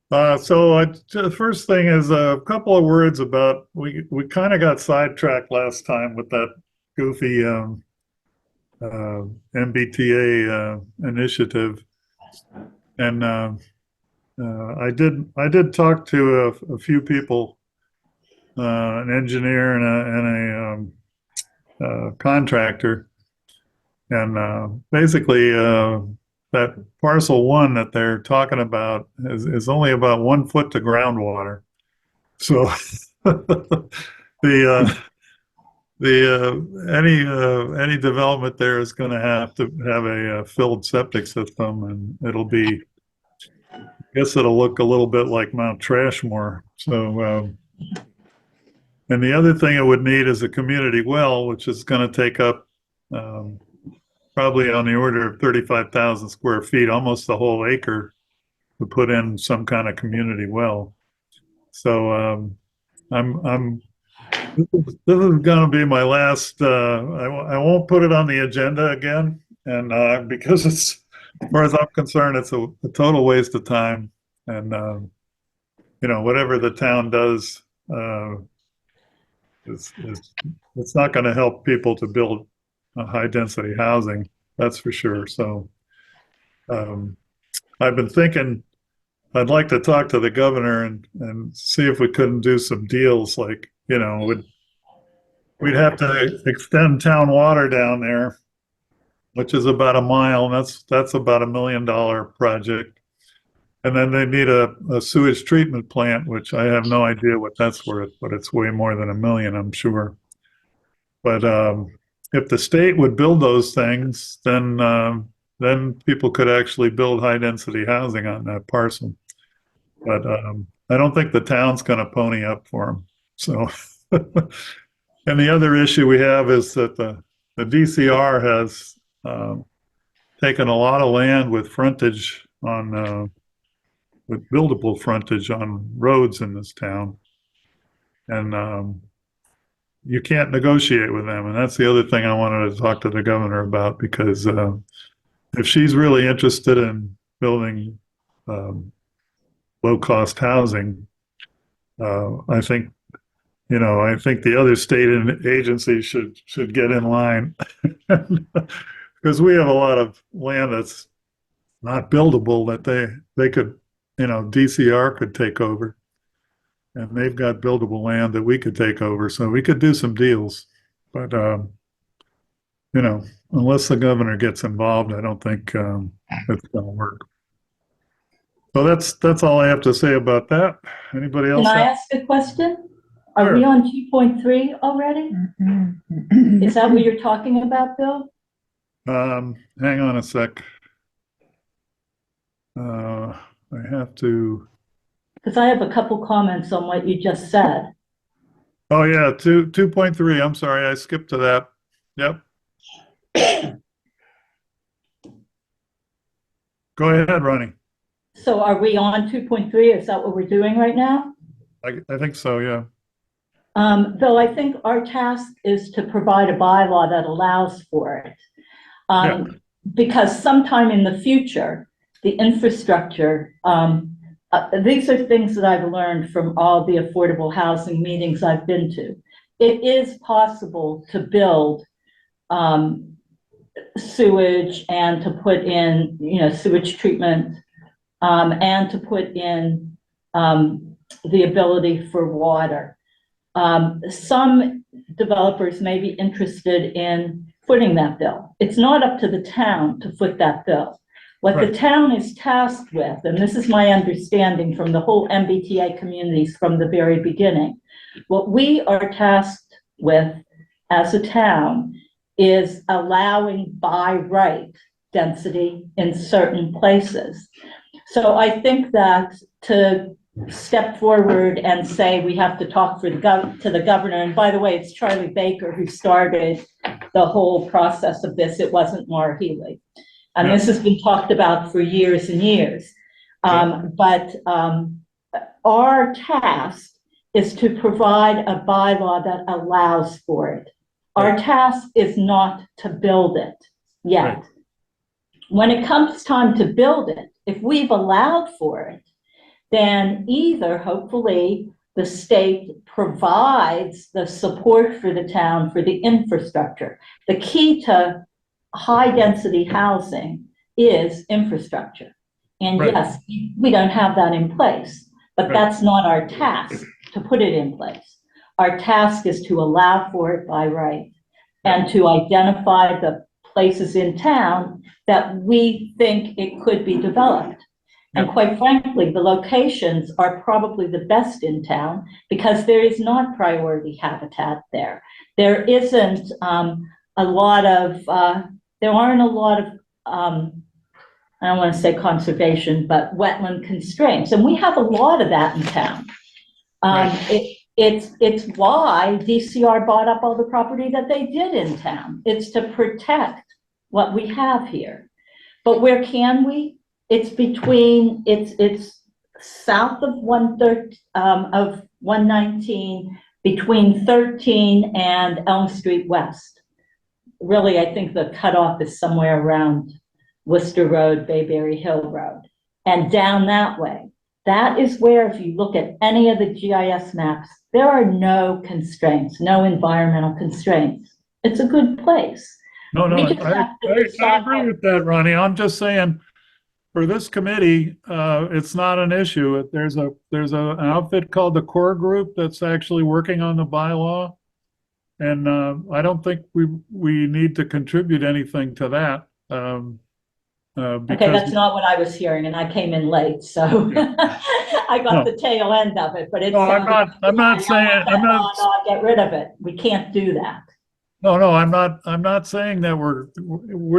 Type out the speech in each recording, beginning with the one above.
The first thing is a couple of words about we kind of got sidetracked last time with that goofy MBTA initiative, and I did talk to a few people, an engineer and a contractor, and basically that parcel one that they're talking about is only about 1 foot to groundwater. So the any development there is going to have a filled septic system, and I guess it'll look a little bit like Mount Trashmore. And the other thing it would need is a community well, which is going to take up um, probably on the order of 35,000 square feet, almost the whole acre, to put in some kind of community well. So I'm this is going to be my last. I won't put it on the agenda again, and because as far as I'm concerned, it's a total waste of time. And whatever the town does, is it's not going to help people to build high density housing. That's for sure. So um, I've been thinking I'd like to talk to the governor and see if we couldn't do some deals like, we'd have to extend town water down there, which is about a mile, and that's about $1 million project. And then they need a sewage treatment plant, which I have no idea what that's worth, but it's way more than $1 million, I'm sure. But if the state would build those things, then people could actually build high density housing on that parcel. But I don't think the town's going to pony up for them. So, and the other issue we have is that the DCR has taken a lot of land with frontage on with buildable frontage on roads in this town, and you can't negotiate with them. And that's the other thing I wanted to talk to the governor about, because if she's really interested in building low cost housing, I think I think the other state agencies should get in line because we have a lot of land that's not buildable that they could, DCR could take over, and they've got buildable land that we could take over, so we could do some deals. But unless the governor gets involved, I don't think it's going to work. So that's all I have to say about that. Anybody Can else I have? ask a question? Are Sure. we on 2.3 already? Is that what you're talking about, Bill? Hang on a sec. I have to. Because I have a couple comments on what you just said. Oh yeah, 2.3. I'm sorry, I skipped to that. Yep. Go ahead, Ronnie. So are we on 2.3? Is that what we're doing right now? I think so. Yeah. Bill, I think our task is to provide a bylaw that allows for it. Yeah. Because sometime in the future, the infrastructure, these are things that I've learned from all the affordable housing meetings I've been to. It is possible to build sewage and to put in, sewage treatment, and to put in the ability for water. Some developers may be interested in footing that bill. It's not up to the town to foot that bill. What Right. the town is tasked with, and this is my understanding from the whole MBTA communities from the very beginning, what we are tasked with as a town is allowing by right density in certain places. So I think that to step forward and say we have to talk to the governor, and by the way, it's Charlie Baker who started the whole process of this. It wasn't Maura Healey. And Yeah. this has been talked about for years and years. But our task is to provide a bylaw that allows for it. Our task is not to build it yet. Right. When it comes time to build it, if we've allowed for it, then either hopefully the state provides the support for the town for the infrastructure. The key to high density housing is infrastructure. And Right. yes, we don't have that in place, but Right. that's not our task to put it in place. Our task is to allow for it by right and to identify the places in town that we think it could be developed. And Yep. quite frankly, the locations are probably the best in town because there is not priority habitat there. There isn't a lot of, there aren't a lot of, I don't want to say conservation, but wetland constraints. And we have a lot of that in town. Right. It's why DCR bought up all the property that they did in town. It's to protect what we have here. But where can we? It's between, it's south of 119, between 13 and Elm Street West. Really, I think the cutoff is somewhere around Worcester Road, Bayberry Hill Road, and down that way. That is where, if you look at any of the GIS maps, there are no constraints, no environmental constraints. It's a good place. No, We no, just have to I decide. agree with that, Ronnie. I'm just saying, for this committee, it's not an issue. There's an outfit called the Core Group that's actually working on the bylaw. And I don't think we need to contribute anything to that. Okay, Because that's not what I was hearing, and I came in late, so I got no, the tail end of it, but it no, sounded like, I'm yeah, not you saying, want that law, no, get rid of it. We can't do that. no, I'm not saying that we're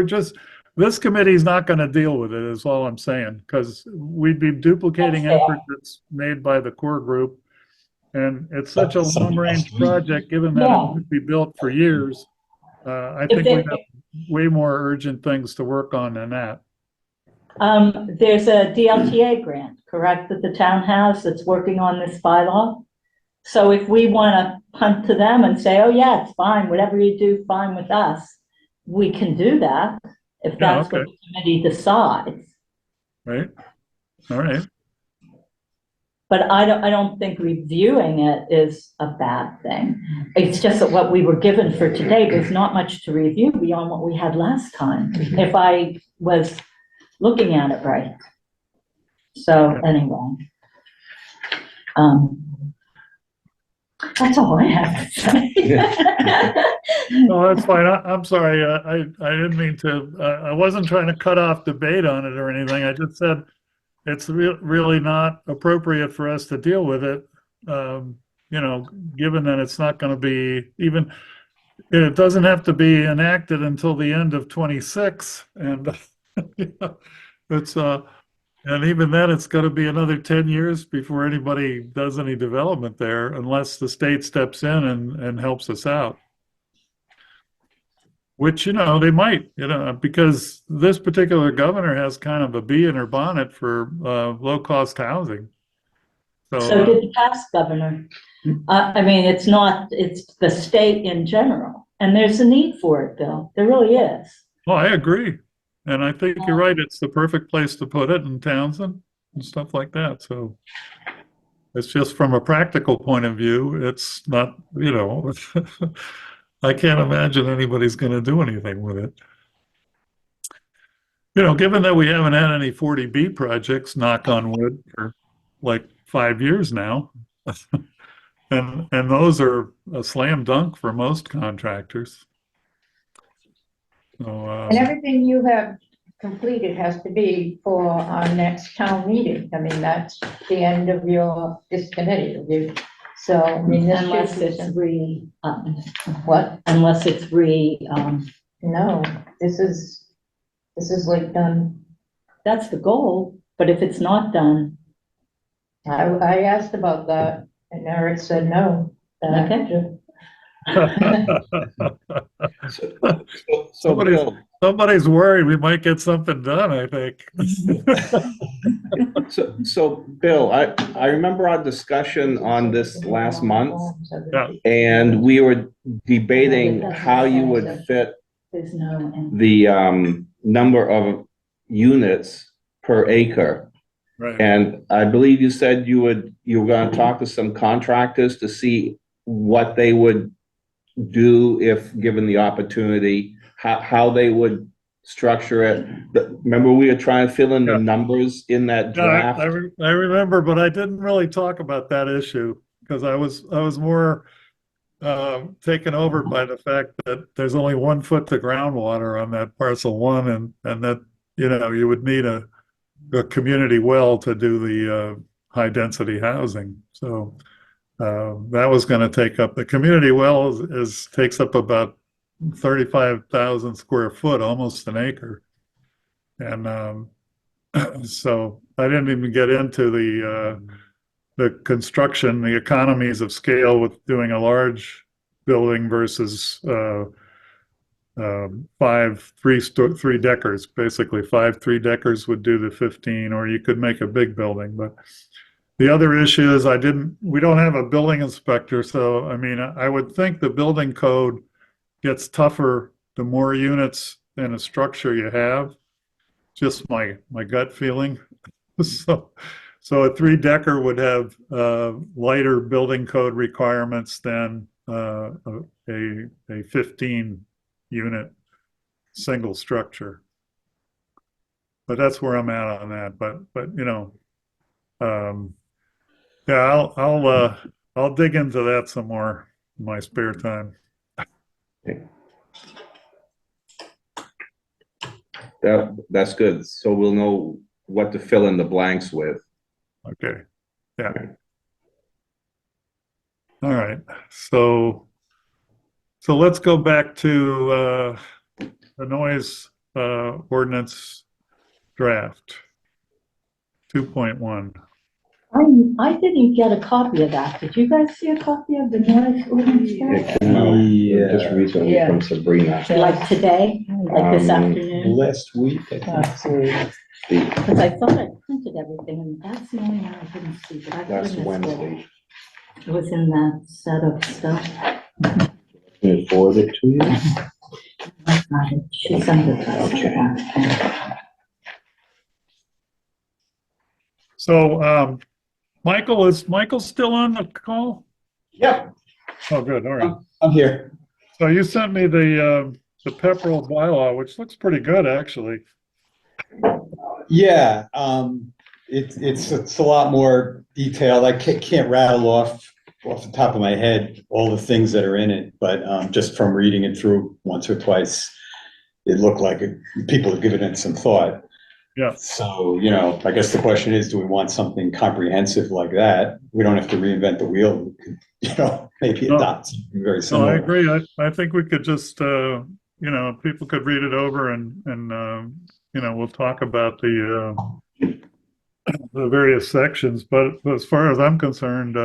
just, this committee's not going to deal with it is all I'm saying, because we'd be duplicating That's effort fair. that's made by the core group. And it's such a That's something long range else to read. project, given that it Yeah. would be built for years. I If think we they, have way more urgent things to work on than that. there's a DLTA grant, correct, that the town has that's working on this bylaw? So if we want to punt to them and say, oh yeah, it's fine, whatever you do, fine with us, we can do that if Yeah, that's what okay, the committee decides. right, all right. But I don't think reviewing it is a bad thing. It's just that what we were given for today, there's not much to review beyond what we had last time, if I was looking at it right. So anyway. That's all I have to say. No, that's fine. I'm sorry. I didn't mean to, I wasn't trying to cut off debate on it or anything. I just said it's really not appropriate for us to deal with it. You know, given that it's not going to be even, it doesn't have to be enacted until the end of 26. And you know, it's, and even then, it's going to be another 10 years before anybody does any development there, unless the state steps in and helps us out. Which, you know, they might, you know, because this particular governor has kind of a bee in her bonnet for low-cost housing. So did the past governor. I mean, it's not, it's the state in general. And there's a need for it, Bill. There really is. well, I agree. And I think you're right. It's the perfect place to put it in Townsend and stuff like that. So it's just from a practical point of view, it's not, you know, I can't imagine anybody's going to do anything with it. You know, given that we haven't had any 40B projects, knock on wood, for like 5 years now, and those are a slam dunk for most contractors. So, And everything you have completed has to be for our next town meeting. I mean, that's the end of this committee. So, I mean, this Unless just it's isn't, what? unless it's No, this is like done. that's the goal, but if it's not done, I asked about that and Eric said no. Okay. So Bill, somebody's worried we might get something done, I think. so Bill, I remember our discussion on this last month, Yeah. and we were debating how you would fit there's no. the number of units per acre Right. And I believe you said you were gonna talk to some contractors to see what they would do if given the opportunity, how they would structure it. Remember, we were trying to fill in the Yeah. numbers in that Yeah, I, draft? I remember, but I didn't really talk about that issue because I was more taken over by the fact that there's only 1 foot to groundwater on that parcel one, and that you would need a community well to do the high density housing. So that was going to take up the community well takes up about 35,000 square foot, almost an acre, and so I didn't even get into the construction, the economies of scale with doing a large building versus three deckers. Basically, five three-deckers would do the 15, or you could make a big building. But the other issue is we don't have a building inspector, so I mean, I would think the building code gets tougher the more units in a structure you have. Just my gut feeling. So, so a three-decker would have lighter building code requirements than a 15 unit single structure. But that's where I'm at on that. But yeah, I'll dig into that some more in my spare time. That's good. So we'll know what to fill in the blanks with. Okay. Yeah. All right. So let's go back to the noise ordinance draft 2.1. I didn't get a copy of that. Did you guys see a copy of the noise ordinance draft? It came out Yeah. just recently Yeah. from Sabrina. Like today, like this afternoon? Last week, I think. Because I thought I printed everything, and that's the only one I didn't see, but I Last couldn't have sworn Wednesday. it was in that set of stuff. Can I forward it to you? I got it. She sent it to us. So is Michael still on the call? Yep, Oh, good. All right. I'm here. So you sent me the Pepperell bylaw, which looks pretty good, actually. Yeah, it's a lot more detailed. I can't rattle off the top of my head all the things that are in it, but just from reading it through once or twice, it looked like people have given it some thought. Yeah. So, I guess the question is, do we want something comprehensive like that? We don't have to reinvent the wheel. We could, maybe No. adopt something very No, I similar. agree. I think we could just, people could read it over and we'll talk about the various sections. But as far as I'm concerned,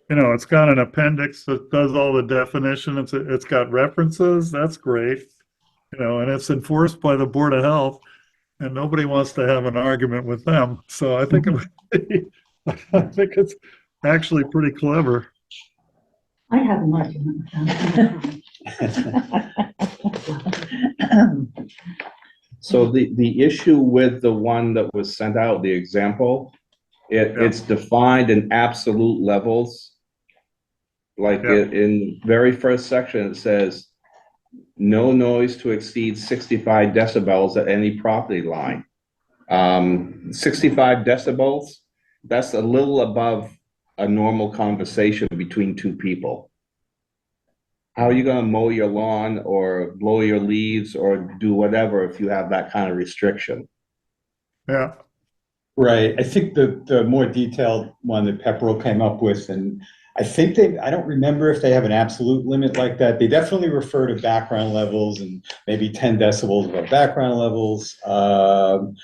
it's got an appendix that does all the definition. It's got references. That's great. And it's enforced by the Board of Health, and nobody wants to have an argument with them. So I think I think it's actually pretty clever. I have an argument with them. So the issue with the one that was sent out, the example, it's defined in absolute levels. Like in very first section, it says, no noise to exceed 65 decibels at any property line. 65 decibels, that's a little above a normal conversation between two people. How are you going to mow your lawn or blow your leaves or do whatever if you have that kind of restriction? Yeah. Right. I think the more detailed one that Pepperell came up with, and I think I don't remember if they have an absolute limit like that. They definitely refer to background levels and maybe 10 decibels above background levels. And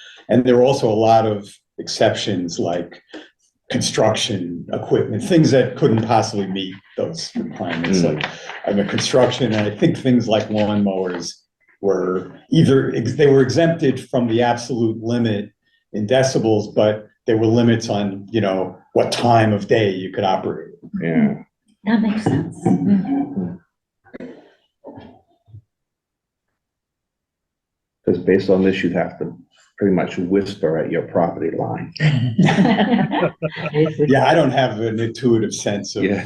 there are also a lot of exceptions like construction equipment, things that couldn't possibly meet those requirements. Like construction, and I think things like lawnmowers were they were exempted from the absolute limit in decibels, but there were limits on, what time of day you could operate. Yeah. That makes sense. Because based on this, you'd have to pretty much whisper at your property line. Yeah, I don't have an intuitive sense of Yeah.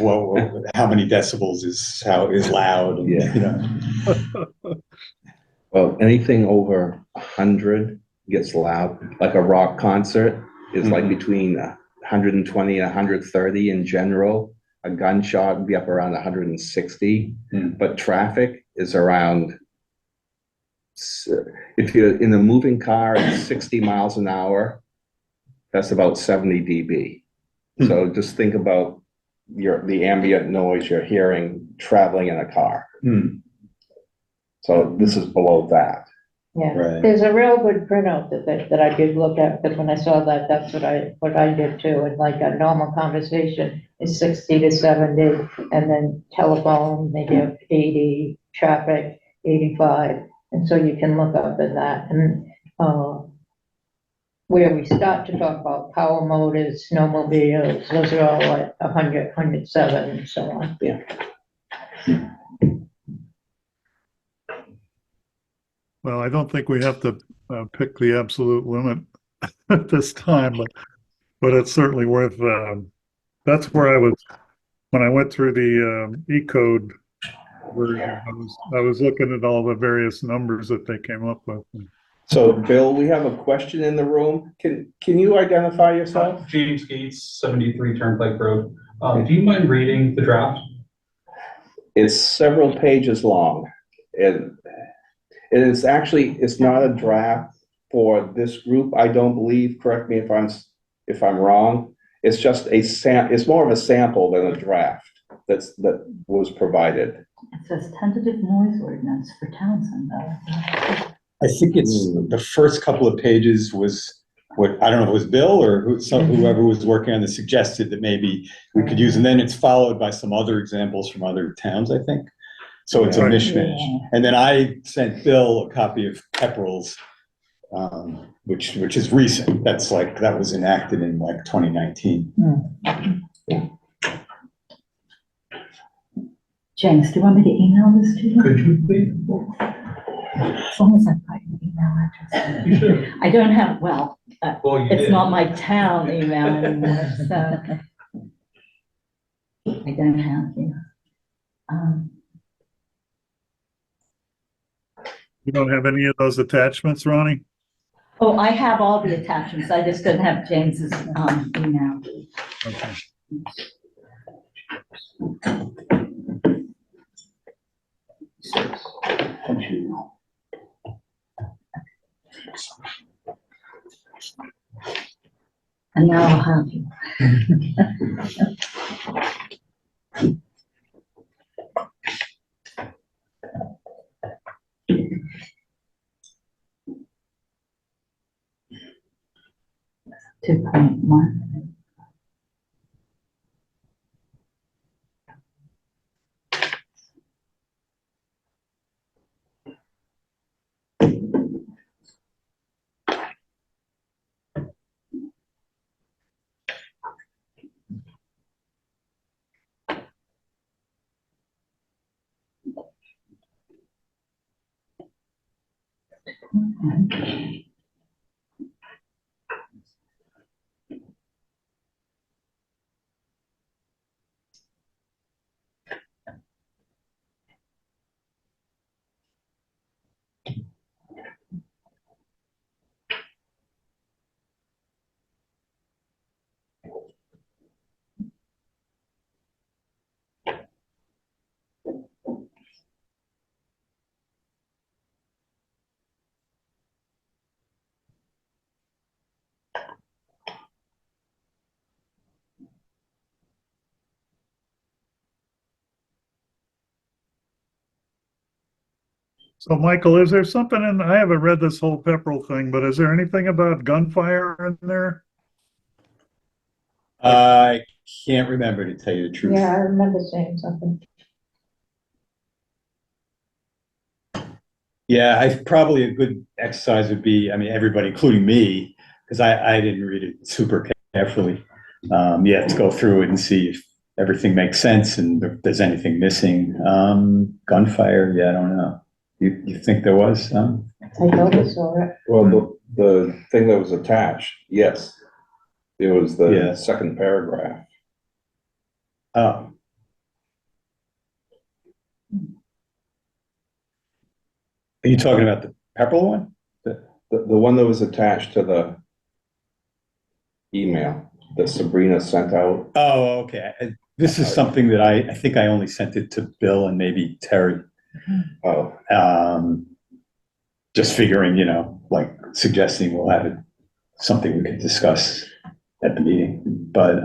how many decibels is loud. And, Yeah. you know. Well, anything over 100 gets loud, like a rock concert is like between 120 and 130 in general. A gunshot would be up around 160, but traffic is around, if you're in a moving car at 60 miles an hour, that's about 70 dB. So just think about the ambient noise you're hearing traveling in a car. So this is below that. Yeah, Right. there's a real good printout that I did look at, because when I saw that, that's what I did too. And like a normal conversation is 60 to 70, and then telephone, they give 80, traffic, 85. And so you can look up in that. And, where we start to talk about power motors, snowmobiles, those are all at 100, 107 and so on. Yeah. Well, I don't think we have to pick the absolute limit at this time, but it's certainly worth, that's where I was, when I went through the E-code version, I was looking at all the various numbers that they came up with. So Bill, we have a question in the room. Can you identify yourself? James Gates, 73 Turnpike Road. Do you mind reading the draft? It's several pages long. And it's actually, it's not a draft for this group, I don't believe. Correct me if I'm wrong. It's just it's more of a sample than a draft that was provided. It says tentative noise ordinance for Townsend, though. I think it's the first couple of pages was what, I don't know if it was Bill or whoever was working on this suggested that maybe we could use, and then it's followed by some other examples from other towns, I think. So it's a Right. mishmash. Yeah. And then I sent Bill a copy of Pepperell's, which is recent. That was enacted in like 2019. James, do you want me to email this to you? Could you please? As long as I've got your email address. You should. I don't have, well, Well, you it's did. not my town email anymore, so. I don't have you. You don't have any of those attachments, Ronnie? Oh, I have all the attachments. I just didn't have James's, email. Okay. And now I'll have you. Two point one. So Michael, is there something I haven't read this whole Pepperell thing, but is there anything about gunfire in there? I can't remember, to tell you the truth. Yeah, I remember saying something. Yeah, probably a good exercise would be, I mean, everybody, including me, because I didn't read it super carefully. You have to go through it and see if everything makes sense and if there's anything missing. Gunfire, yeah, I don't know. You think there was some? I noticed all right. Well, the thing that was attached, yes. It was the Yeah. second paragraph. Oh. Are you talking about the Pepperell one? The one that was attached to the email that Sabrina sent out. Oh, okay. This is something that I think I only sent it to Bill and maybe Terry. Oh, Just figuring, like suggesting we'll have it, something we could discuss at the meeting. But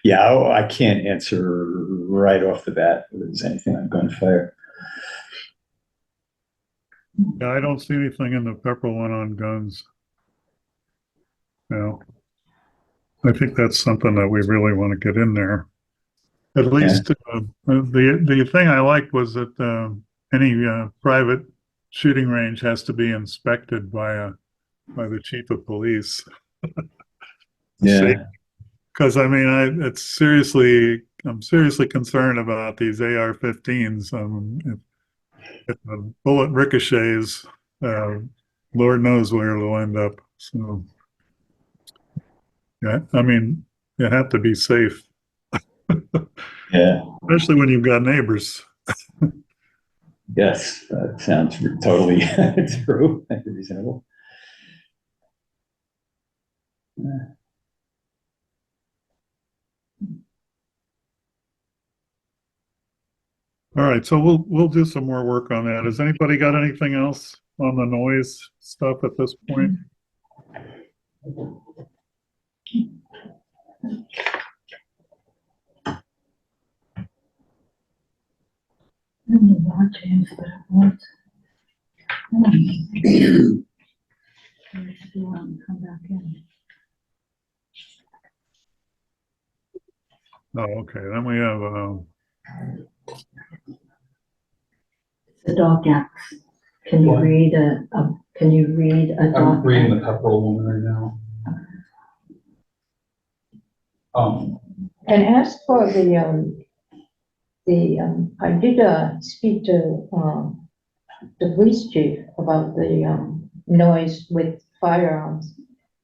yeah, I can't answer right off the bat if there's anything I'm going to fire. Yeah, I don't see anything in the Pepperell one on guns. No. I think that's something that we really want to get in there. At least the thing I liked was that any private shooting range has to be inspected by the chief of police. Yeah. Because I mean, I'm seriously concerned about these AR-15s. If a bullet ricochets, Lord knows where it'll end up. So, yeah, I mean, you have to be safe, Yeah. especially when you've got neighbors. Yes. That sounds totally true and reasonable. All right, so we'll do some more work on that. Has anybody got anything else on the noise stuff at this point? Come back in. Oh, okay. Then we have The dog acts. Can you What? read can you read a I'm dog? reading the Pepperell one right now. And as for I did, speak to, the police chief about the, noise with firearms.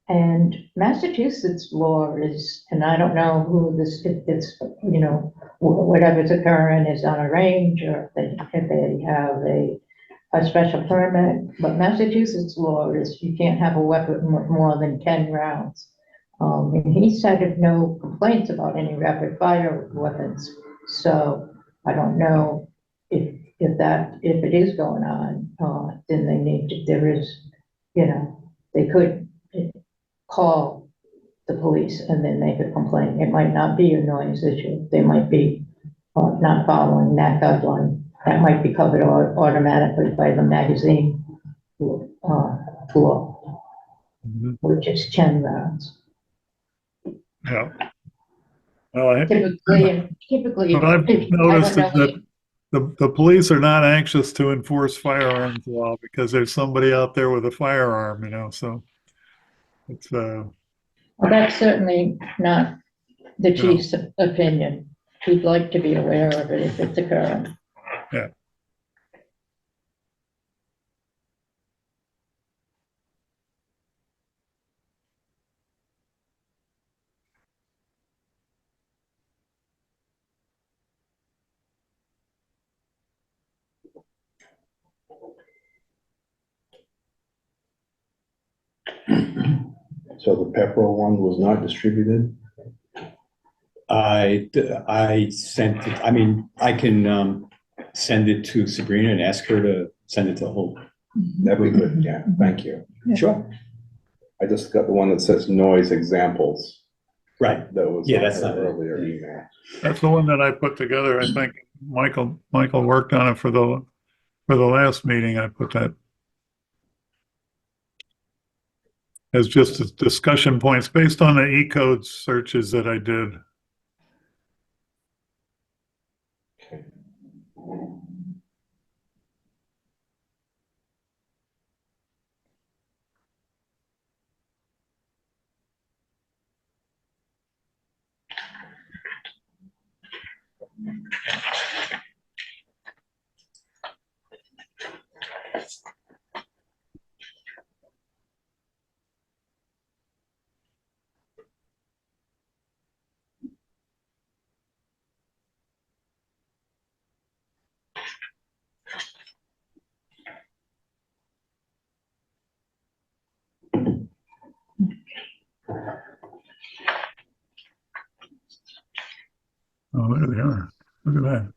And Massachusetts law is, and I don't know who this, if it's, whatever's occurring is on a range, or if they have a special permit, but Massachusetts law is you can't have a weapon with more than 10 rounds. And he cited no complaints about any rapid fire weapons. So I don't know if it is going on, then there is, they could call the police and then make a complaint. It might not be a noise issue. They might be not following that guideline. That might be covered automatically by the magazine law, which is 10 rounds. yeah. Well, Typically, what I've I noticed don't is know. that the police are not anxious to enforce firearms law because there's somebody out there with a firearm, so it's Well, that's certainly not the chief's opinion. He'd like to be aware of it if it's occurring. yeah. so the Pepperell one was not distributed? I sent it, I mean, I can send it to Sabrina and ask her to send it to the whole. That'd be good, yeah, thank you. Sure. I just got the one that says noise examples. Right. That was Yeah, on that's her not it. earlier email. That's the one that I put together. I think Michael worked on it for the last meeting. I put that as just discussion points based on the E-code searches that I did. Oh, there they are. Look at that.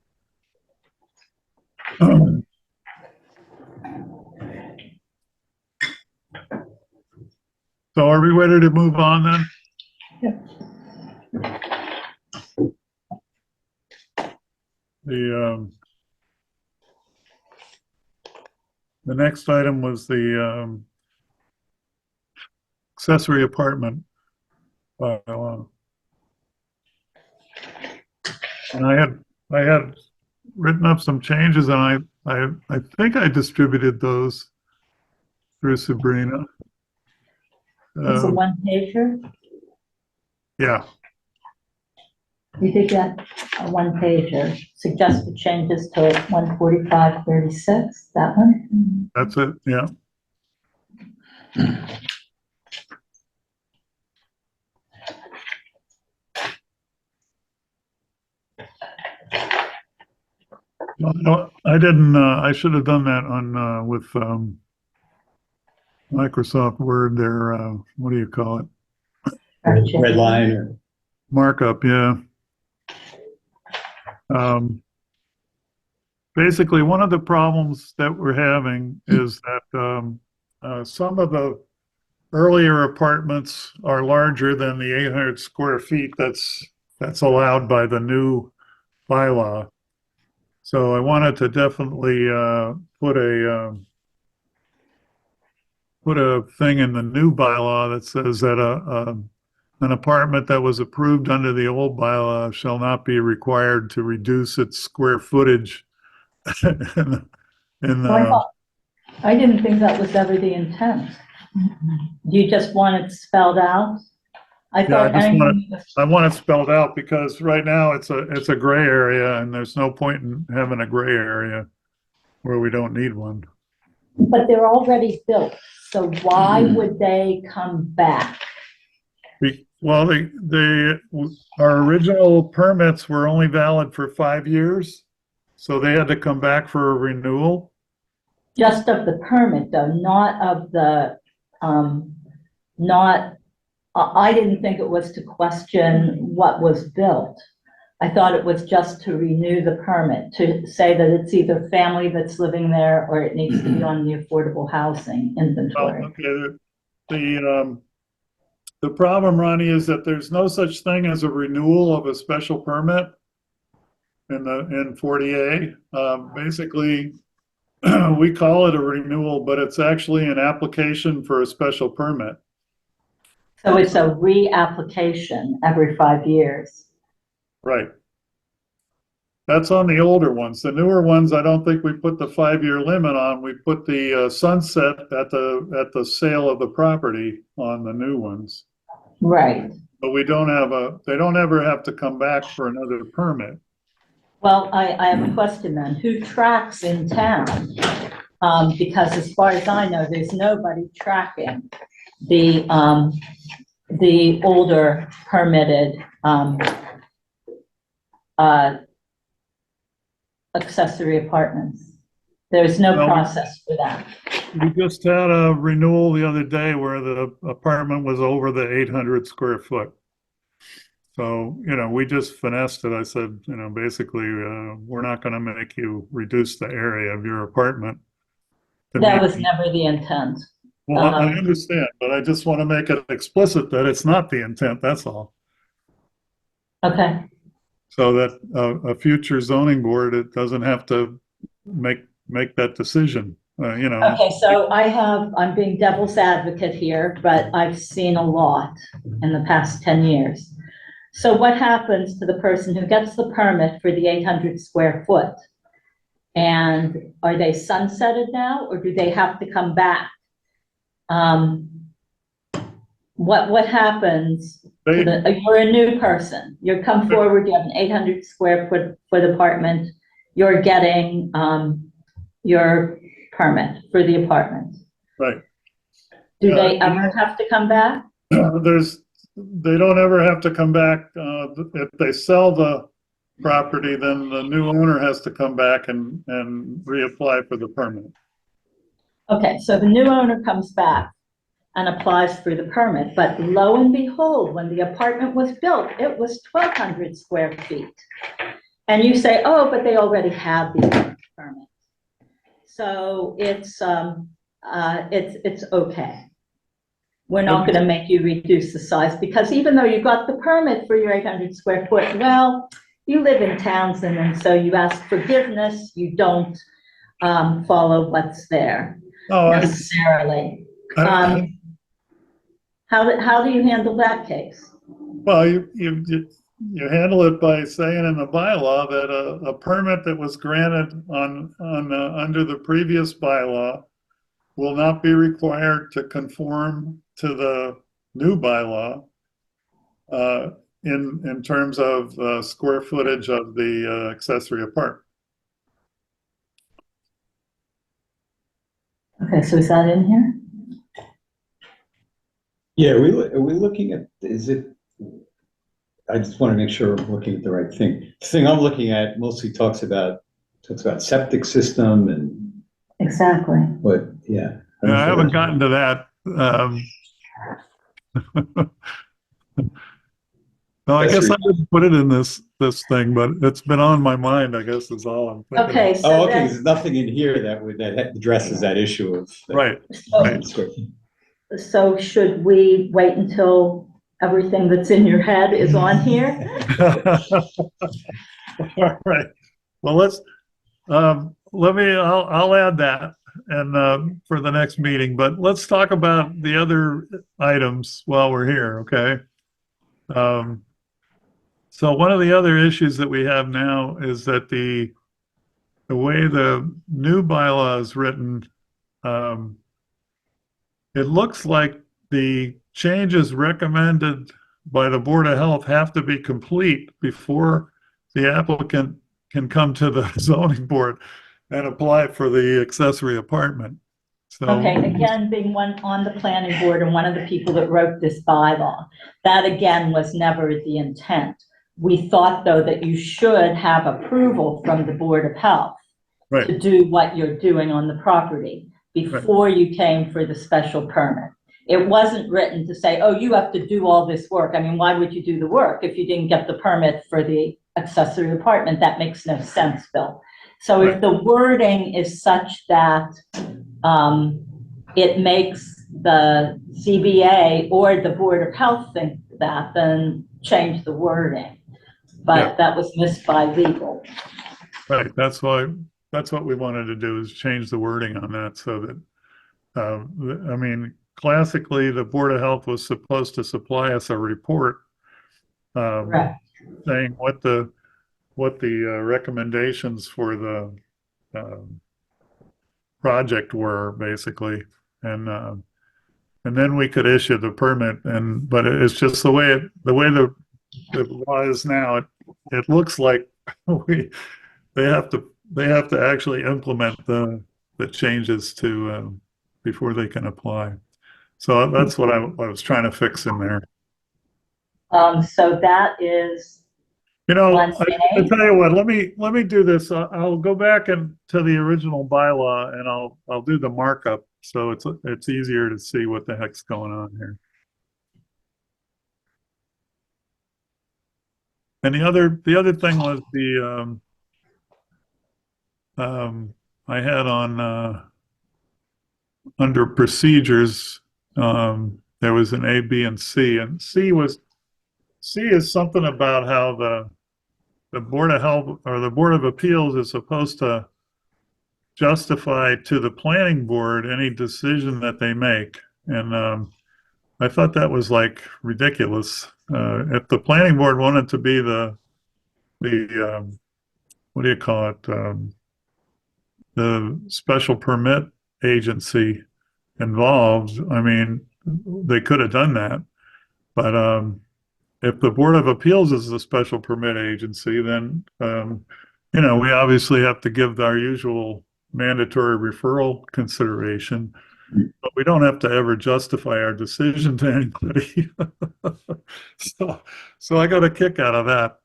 So are we ready to move on then? The next item was the accessory apartment bylaw. And I had written up some changes, and I think I distributed those through Sabrina. It's a one pager. Yeah, You did get a one pager. Suggested changes to 14536. That one. that's it. Yeah. No, I didn't. I should have done that on with Microsoft Word. There, what do you call it? Red line or. Markup. Yeah. Basically, one of the problems that we're having is that some of the earlier apartments are larger than the 800 square feet that's allowed by the new bylaw. So I wanted to definitely put a thing in the new bylaw that says that an apartment that was approved under the old bylaw shall not be required to reduce its square footage in, in Oh, I didn't think that was ever the intent. You just want it spelled out? I Yeah, thought I want it spelled out because right now it's a gray area, and there's no point in having a gray area where we don't need one. but they're already built, so why would they come back? Well, our original permits were only valid for 5 years, so they had to come back for a renewal. Just of the permit though, not of the, not, I didn't think it was to question what was built. I thought it was just to renew the permit, to say that it's either family that's living there or it needs to be on the affordable housing Well, inventory. okay, the problem, Ronnie, is that there's no such thing as a renewal of a special permit in 40A. Basically, we call it a renewal, but it's actually an application for a special permit. So it's a reapplication every 5 years. Right. That's on the older ones. The newer ones, I don't think we put the 5-year limit on. We put the sunset at the sale of the property on the new ones. Right. But they don't ever have to come back for another permit. Well, I have a question then. Who tracks in town? Because as far as I know, there's nobody tracking the older permitted, accessory apartments. There's no Well, process for that. We just had a renewal the other day where the apartment was over the 800 square foot. So, we just finessed it. I said, basically, we're not going to make you reduce the area of your apartment. That was never the intent. Well, I understand, but I just want to make it explicit that it's not the intent, that's all. Okay. So that a future zoning board, it doesn't have to make that decision, Okay, so I'm being devil's advocate here, but I've seen a lot in the past 10 years. So what happens to the person who gets the permit for the 800 square foot? And are they sunsetted now, or do they have to come back? What happens you're a new person, you come forward, you have an 800 square foot apartment, you're getting, your permit for the apartment. Right. Do they ever have to come back? They don't ever have to come back. If they sell the property, then the new owner has to come back and reapply for the permit. Okay, so the new owner comes back. and applies for the permit. But lo and behold, when the apartment was built, it was 1,200 square feet. And you say, oh, but they already have the permit. So it's okay. We're not going to make you reduce the size, because even though you got the permit for your 800 square foot, well, you live in Townsend, and so you ask forgiveness, you don't follow what's there Oh, necessarily. I- How do you handle that case? well, you handle it by saying in the bylaw that a permit that was granted on under the previous bylaw will not be required to conform to the new bylaw in terms of square footage of the accessory apartment. Okay, so is that in here? Yeah, are we looking at, is it, I just want to make sure I'm looking at the right thing. The thing I'm looking at mostly talks about septic system and Exactly. what, yeah. Yeah, I haven't gotten to that. No, I guess I didn't put it in this thing, but it's been on my mind, I guess is all I'm thinking. Okay, so Oh, okay, then, there's nothing in here that addresses that issue of. Right. so, so should we wait until everything that's in your head is on here? All right. Well, I'll add that and for the next meeting, but let's talk about the other items while we're here, okay? So one of the other issues that we have now is that the way the new bylaw is written, it looks like the changes recommended by the Board of Health have to be complete before the applicant can come to the zoning board and apply for the accessory apartment. So, Okay, again, being one on the planning board and one of the people that wrote this bylaw, that again was never the intent. We thought, though, that you should have approval from the Board of Health right, to do what you're doing on the property before you came for the special permit. It wasn't written to say, oh, you have to do all this work. I mean, why would you do the work if you didn't get the permit for the accessory apartment? That makes no sense, Bill. So if the wording is such that it makes the ZBA or the Board of Health think that, then change the wording. But that was missed by legal. right. That's what we wanted to do, is change the wording on that so that, I mean, classically, the Board of Health was supposed to supply us a report Correct. saying what the recommendations for the project were, basically, and then we could issue the permit. But it's just the way the law is now. It looks like they have to actually implement the changes to before they can apply. So that's what I was trying to fix in there. So that is You know, I 1A. tell you what, let me do this. I'll go back to the original bylaw and I'll do the markup so it's easier to see what the heck's going on here. And the other thing was I had on under procedures, there was an A, B, and C, and C is something about how the Board of Health or the Board of Appeals is supposed to justify to the planning board any decision that they make. And I thought that was like ridiculous. If the planning board wanted to be the what do you call it? The special permit agency involved, I mean, they could have done that. But if the Board of Appeals is the special permit agency, then, we obviously have to give our usual mandatory referral consideration, but we don't have to ever justify our decision to anybody. So I got a kick out of that.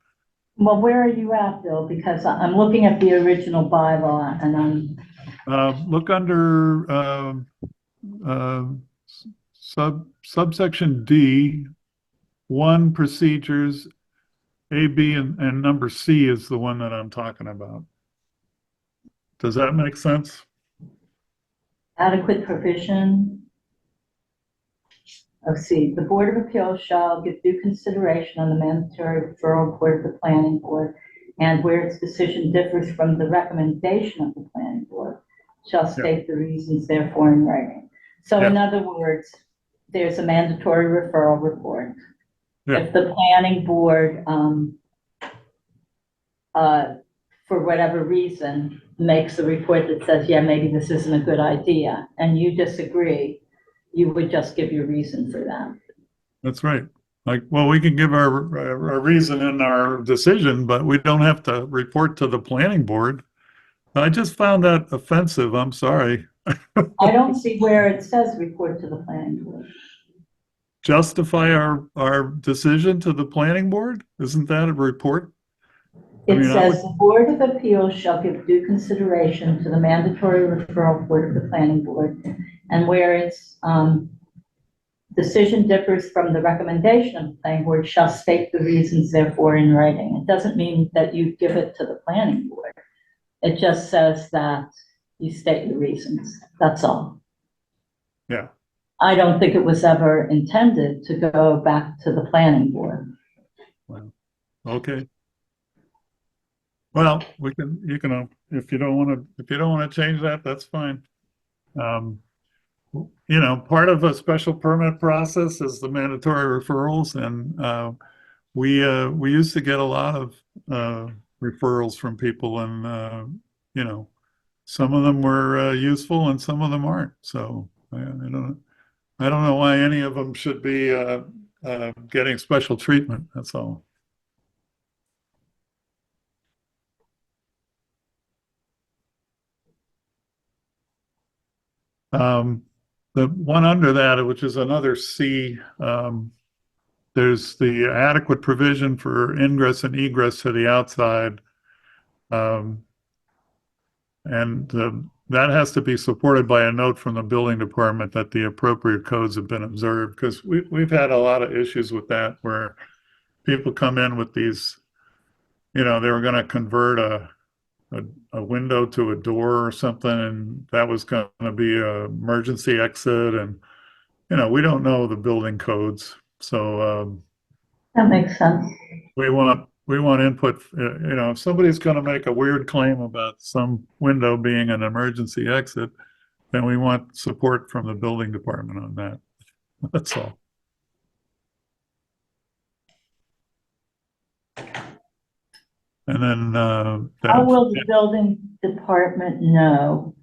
Well, where are you at, Bill? Because I'm looking at the original bylaw and I'm Look under subsection D, 1 procedures, A, B, and number C is the one that I'm talking about. Does that make sense? Adequate provision. Let's see, the Board of Appeals shall give due consideration on the mandatory referral report of the planning board, and where its decision differs from the recommendation of the planning board, shall state the reasons therefore in writing. So in other words, there's a mandatory referral report. Yeah. If the planning board, for whatever reason, makes a report that says, yeah, maybe this isn't a good idea, and you disagree, you would just give your reason for that. That's right. Like, well, we can give our reason in our decision, but we don't have to report to the planning board. I just found that offensive. I'm sorry. I don't see where it says report to the planning board. Justify our decision to the planning board? Isn't that a report? It mean, says the Board of Appeals shall give due consideration to the mandatory referral report of the planning board, and where its decision differs from the recommendation of the planning board, shall state the reasons therefore in writing. It doesn't mean that you give it to the planning board. It just says that you state the reasons. That's all. Yeah. I don't think it was ever intended to go back to the planning board. Well, okay. Well, you can, if you don't want to change that, that's fine. You know, part of a special permit process is the mandatory referrals, and we used to get a lot of referrals from people, and you know, some of them were useful and some of them aren't. So I don't know why any of them should be getting special treatment. That's all. The one under that, which is another C, there's the adequate provision for ingress and egress to the outside. And that has to be supported by a note from the building department that the appropriate codes have been observed, because we've had a lot of issues with that, where people come in with these, you know, they were going to convert a window to a door or something, and that was going to be an emergency exit, and you know, we don't know the building codes, so That makes sense. we want input. You know, if somebody's going to make a weird claim about some window being an emergency exit, then we want support from the building department on that. That's all. And then How will the building department know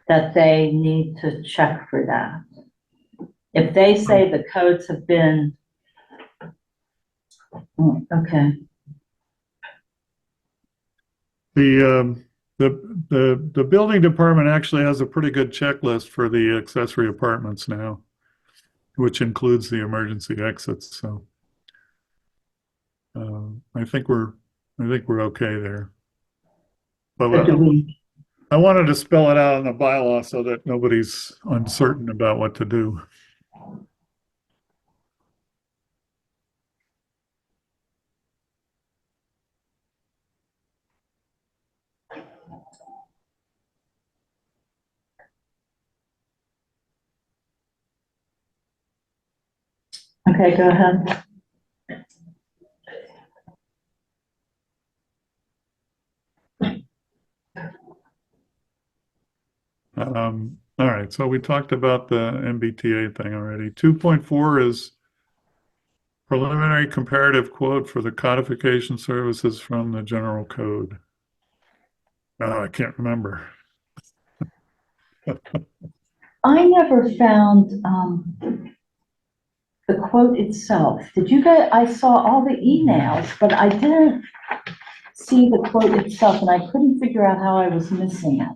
that they need to check for that? If they say the codes have been, okay. the building department actually has a pretty good checklist for the accessory apartments now, which includes the emergency exits. So I think we're okay there. But I wanted to spell it out in the bylaw so that nobody's uncertain about what to do. Okay, go ahead. All right, so we talked about the MBTA thing already. 2.4 is preliminary comparative quote for the codification services from the general code. I can't remember. I never found the quote itself. Did you guys? I saw all the emails, but I didn't see the quote itself, and I couldn't figure out how I was missing it.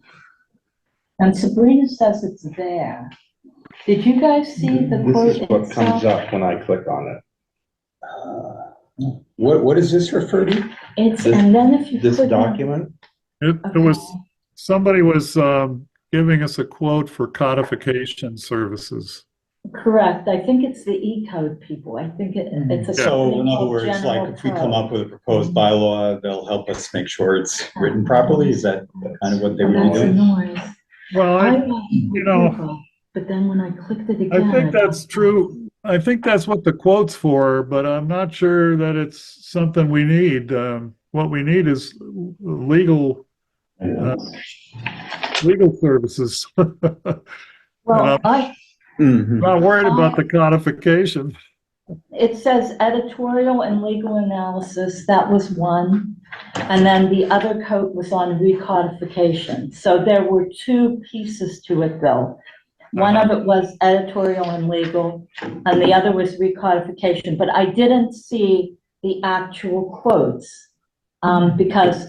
And Sabrina says it's there. Did you guys see the quote This is what itself? comes up when I click on it. What does this refer to? It's, and then if you This click on- document? It was, somebody was giving us a quote for codification services. Correct. I think it's the E-code people. I think it's a. So company in other called words, like General if we come Code. up with a proposed bylaw, they'll help us make sure it's written properly? Is that kind of what they Oh, would be that's a doing? noise. Well, I I, went you with know, Google, but then when I clicked it I again. think that's true. I think that's what the quote's for, but I'm not sure that it's something we need. What we need is legal, uh, legal services. And I'm Well, Mhm. not worried about I, the codification. it says editorial and legal analysis, that was one. And then the other coat was on recodification. So there were two pieces to it, Bill. One of it was editorial and legal, and the other was recodification, but I didn't see the actual quotes. Because,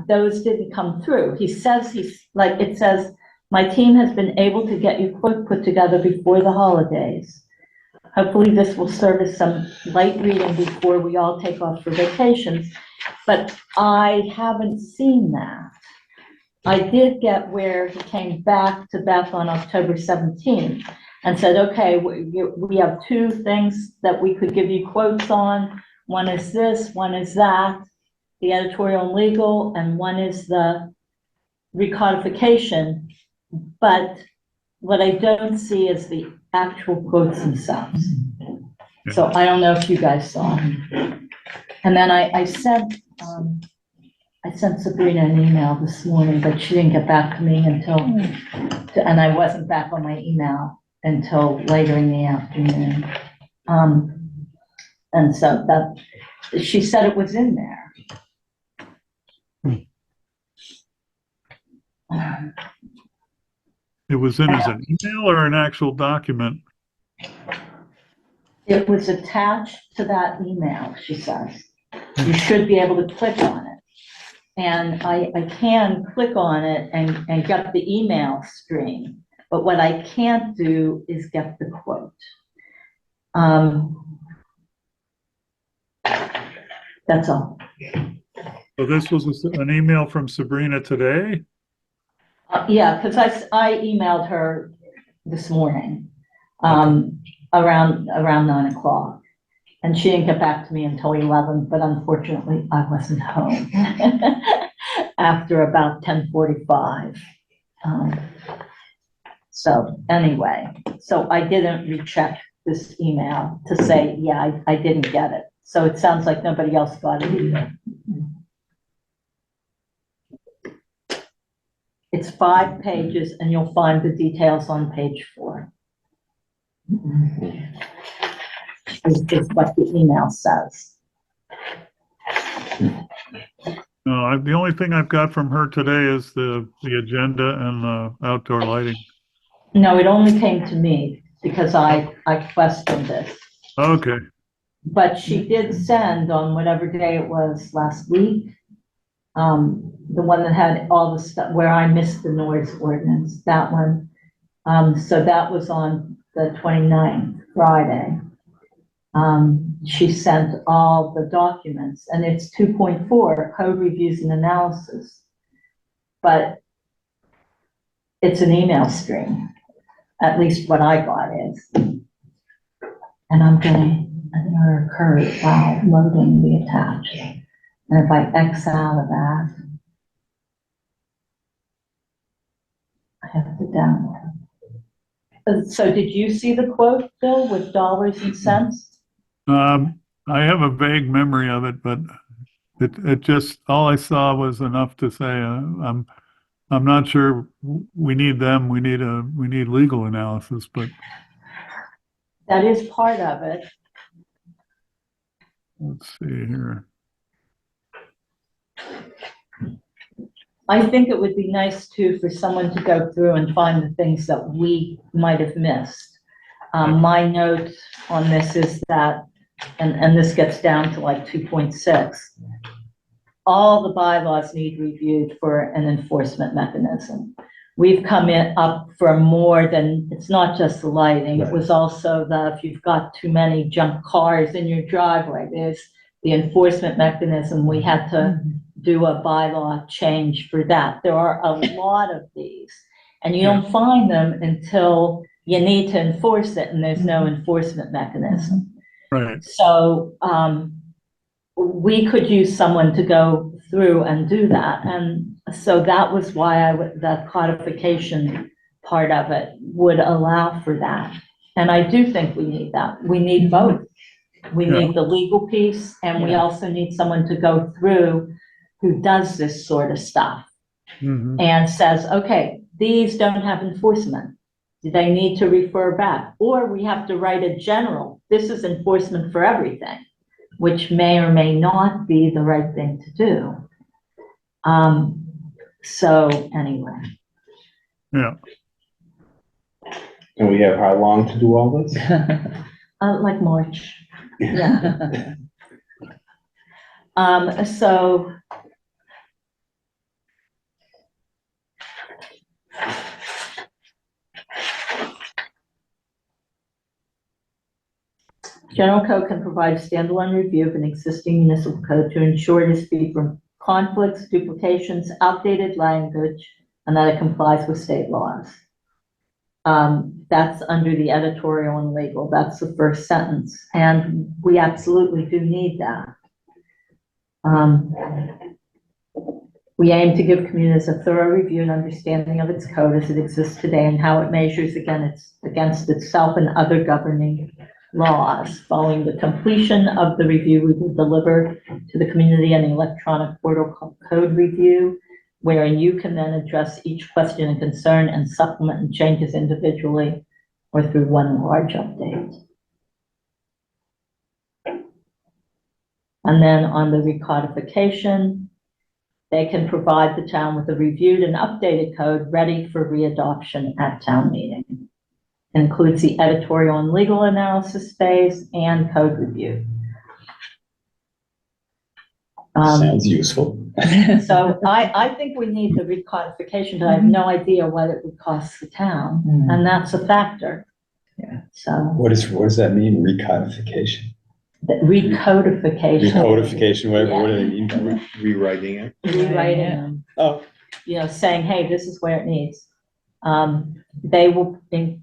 those didn't come through. He says it says, my team has been able to get your quote put together before the holidays. Hopefully this will serve as some light reading before we all take off for vacations, but I haven't seen that. I did get where he came back to Beth on October 17th and said, okay, we have two things that we could give you quotes on. One is this, one is that, the editorial and legal, and one is the recodification. But what I don't see is the actual quotes themselves. So I don't know if you guys saw them. And then I sent Sabrina an email this morning, but she didn't get back to me until, and I wasn't back on my email until later in the afternoon. And so she said it was in there. It was in as an email or an actual document? It was attached to that email, she says. You should be able to click on it. And I can click on it and get the email stream, but what I can't do is get the quote. That's all. So this was an email from Sabrina today? Yeah, because I emailed her this morning, around 9 o'clock. And she didn't get back to me until 11, but unfortunately I wasn't home after about 10:45. So anyway, so I didn't recheck this email to say, yeah, I didn't get it. So it sounds like nobody else got it either. It's 5 pages and you'll find the details on page 4. Is what the email says. No, the only thing I've got from her today is the agenda and the outdoor lighting. No, it only came to me because I questioned it. Okay, But she did send on whatever day it was last week, the one that had all the stuff where I missed the noise ordinance, that one. So that was on the 29th, Friday. She sent all the documents, and it's 2.4, code reviews and analysis. But it's an email stream, at least what I got is. And I'm getting an error occurred while loading the attached. And if I X out of that, I have to download. So did you see the quote, Bill, with dollars and cents? I have a vague memory of it, but it just, all I saw was enough to say, I'm not sure we need them. We need legal analysis, but That is part of it. let's see here. I think it would be nice too for someone to go through and find the things that we might have missed. My note on this is that, and this gets down to like 2.6, all the bylaws need reviewed for an enforcement mechanism. We've come up for more than, it's not just the lighting, it was also if you've got too many junk cars in your driveway, there's the enforcement mechanism. We had to do a bylaw change for that. There are a lot of these, and you don't find them until you need to enforce it, and there's no enforcement mechanism. Right. So, we could use someone to go through and do that. And so that was why the codification part of it would allow for that. And I do think we need that. We need both. We Yeah. need the legal piece, and we also need someone to go through who does this sort of stuff Mhm. and says, okay, these don't have enforcement. Do they need to refer back? Or we have to write a general, this is enforcement for everything, which may or may not be the right thing to do. So anyway. Yeah. And we have how long to do all this? Like March, yeah. So general code can provide standalone review of an existing municipal code to ensure it is free from conflicts, duplications, outdated language, and that it complies with state laws. That's under the editorial and legal. That's the first sentence, and we absolutely do need that. We aim to give communities a thorough review and understanding of its code as it exists today and how it measures against itself and other governing laws. Following the completion of the review, we will deliver to the community an electronic portal called Code Review, wherein you can then address each question and concern and supplement and changes individually or through one large update. And then on the recodification, they can provide the town with a reviewed and updated code ready for readoption at town meeting. It includes the editorial and legal analysis phase and code review. Sounds useful. So I think we need the recodification, but I have no idea what it would cost the town, and that's a factor. Yeah. So What does that mean, recodification? the recodification. Recodification, what do they mean by that? Rewriting it. Rewriting them, Oh, saying, hey, this is where it needs. They will, in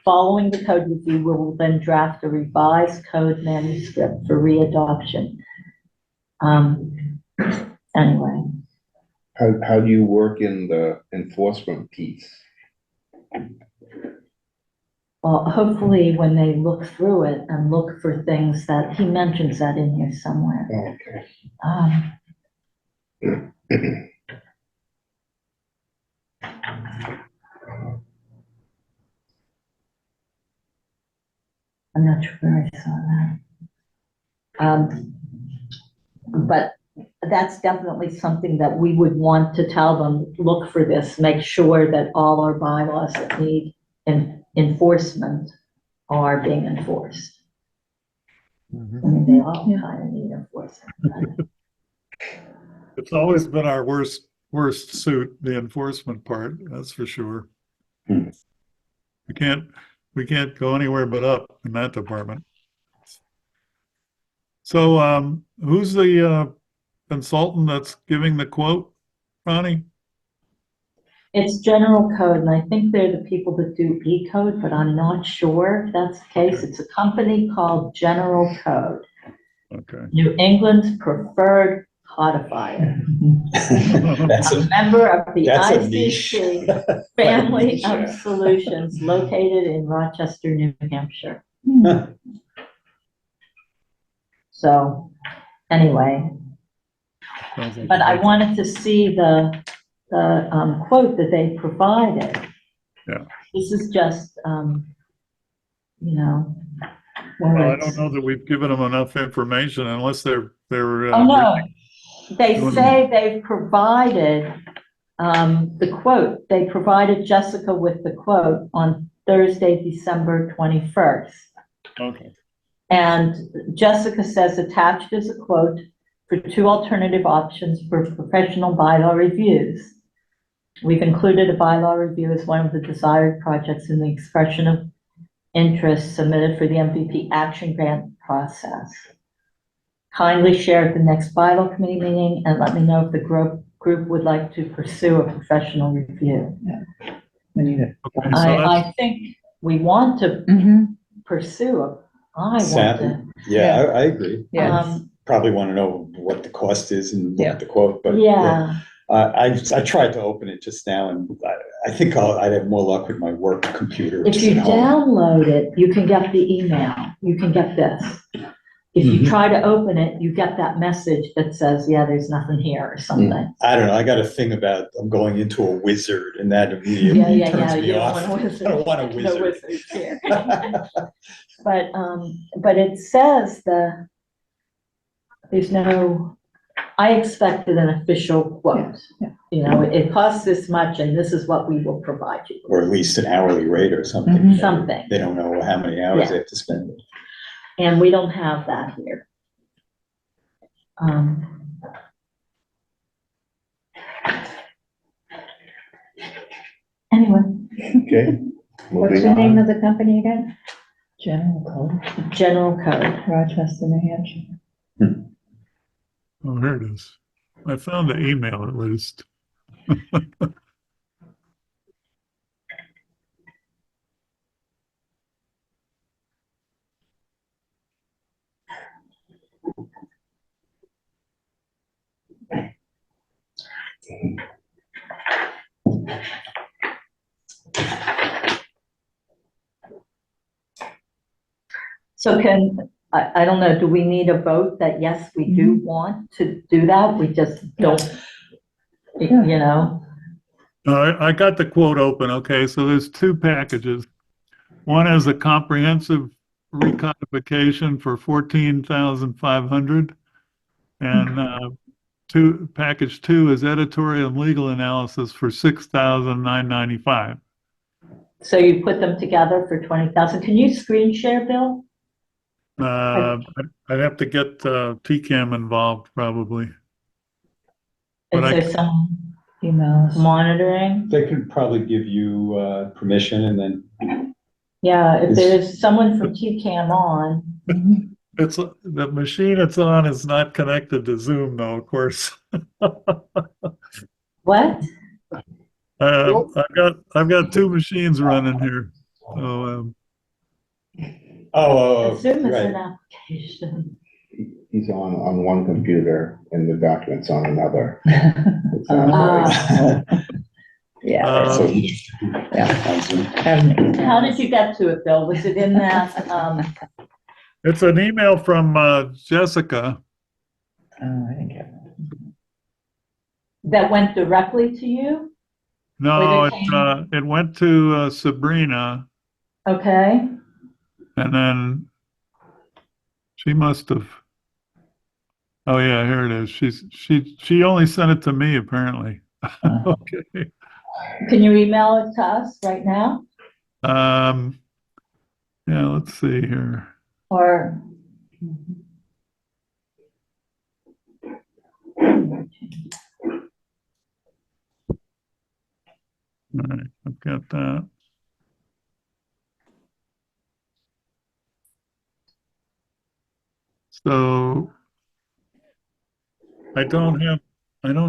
following the code review, we will then draft a revised code manuscript for readoption. Anyway, How do you work in the enforcement piece? well, hopefully when they look through it and look for things that, he mentions that in here somewhere. Okay. I'm not sure where I saw that. But that's definitely something that we would want to tell them, look for this, make sure that all our bylaws that need enforcement are being enforced. I mean, they all kind of need enforcement. It's always been our worst suit, the enforcement part, that's for sure. Hmm. We can't go anywhere but up in that department. So, who's the consultant that's giving the quote, Ronnie? It's general code, and I think they're the people that do E-code, but I'm not sure if that's the case. Okay. It's a company called General Code, Okay. New England's preferred codifier. That's A member of the that's a niche. ICC family Niche, of yeah. solutions located in Rochester, New Hampshire. So, anyway, Sounds like but a I good- wanted to see the quote that they provided. Yeah. This is just, Well, I words. don't know that we've given them enough information unless they're Oh, no, they doing- say they've provided, the quote. They provided Jessica with the quote on Thursday, December 21st. Okay. And Jessica says attached is a quote for 2 alternative options for professional bylaw reviews. We've included a bylaw review as one of the desired projects in the expression of interest submitted for the MVP action grant process. Kindly share at the next bylaw committee meeting and let me know if the group would like to pursue a professional review. We need it. Okay, so that's, I think we want to Mm-hmm, pursue it. I want Sam, to, yeah, I agree. yes. Probably want to know what the cost is and look Yeah. at the quote, but yeah, I tried to open it just now, and I think I'd have more luck with my work computer. if just you at home. download it, you can get the email, you can get this. If you Mhm. try to open it, you get that message that says, yeah, there's nothing here or something. I don't know. I got a thing about I'm going into a wizard, and that immediately Yeah, yeah, turns yeah, me you don't off. want a wizard. I don't want a No wizard. wizards here. But it says there's no, I expected an official quote. Yeah. You know, it costs this much and this is what we will provide you. Or at least an hourly rate or something. Mhm. Something. They don't know how many hours Yeah. they have to spend. And we don't have that here. Anyway, Okay. What's moving the name on. of the company again? General Code, general code. Rochester, New Hampshire. oh, here it is. I found the email at least. So I don't know, do we need a vote that yes, we do want to do that? We just don't, you know? I got the quote open. Okay, so there's two packages. One is a comprehensive recodification for 14,500, and package two is editorial and legal analysis for 6,995. So you put them together for 20,000. Can you screen share, Bill? I'd have to get TCAM involved probably. Is But I- there some Emails. monitoring? They could probably give you permission, and then Yeah, if Is- there's someone from TCAM on, Mhm. It's the machine it's on is not connected to Zoom though, of course. what? I've got two machines running here. So Zoom is right. an application. He's on one computer and the document's on another. It's not Ah. right. Yeah. Uh, How did you get to it, Bill? Was it in that, it's an email from Jessica. Oh, I didn't get that went directly to you? No, Where they it went to Sabrina, Okay, and then she must have. Oh yeah, here it is. She only sent it to me apparently. Okay. can you email it to us right now? Yeah, let's see here. Or? All right, I've got that. So I don't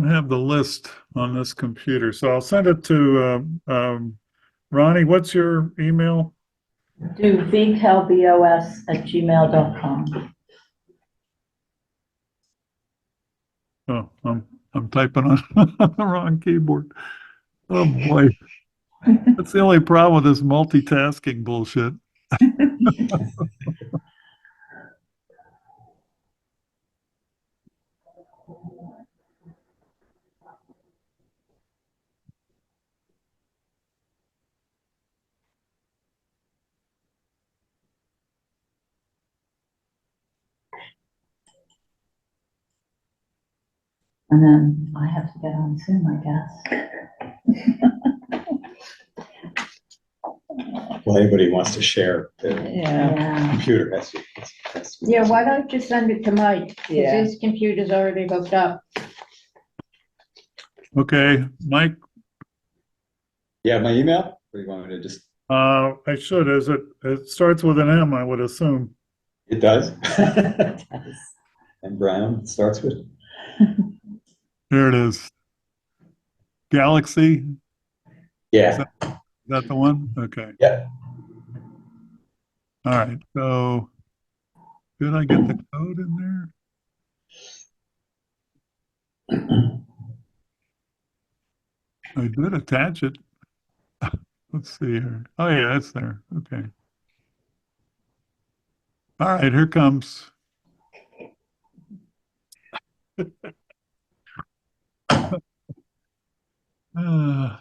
have the list on this computer, so I'll send it to Ronnie. What's your email? Do vcalbos@gmail.com. Oh, I'm typing on the wrong keyboard. Oh boy, that's the only problem with this multitasking bullshit. And then I have to get on Zoom, I guess. Well, anybody wants to share the Yeah. Yeah. computer, that's. Yeah, why don't you send it to Mike? Yeah. Because his computer's already hooked up. Okay, Mike, Yeah, my email, or you want me to just, I should. It starts with an M, I would assume. it does? And Brown starts with, Here it is. Galaxy. yeah, that the one? Okay. Yeah. All right. So did I get the code in there? I did attach it. Let's see here. Oh yeah, it's there. Okay. All right, here comes. Uh,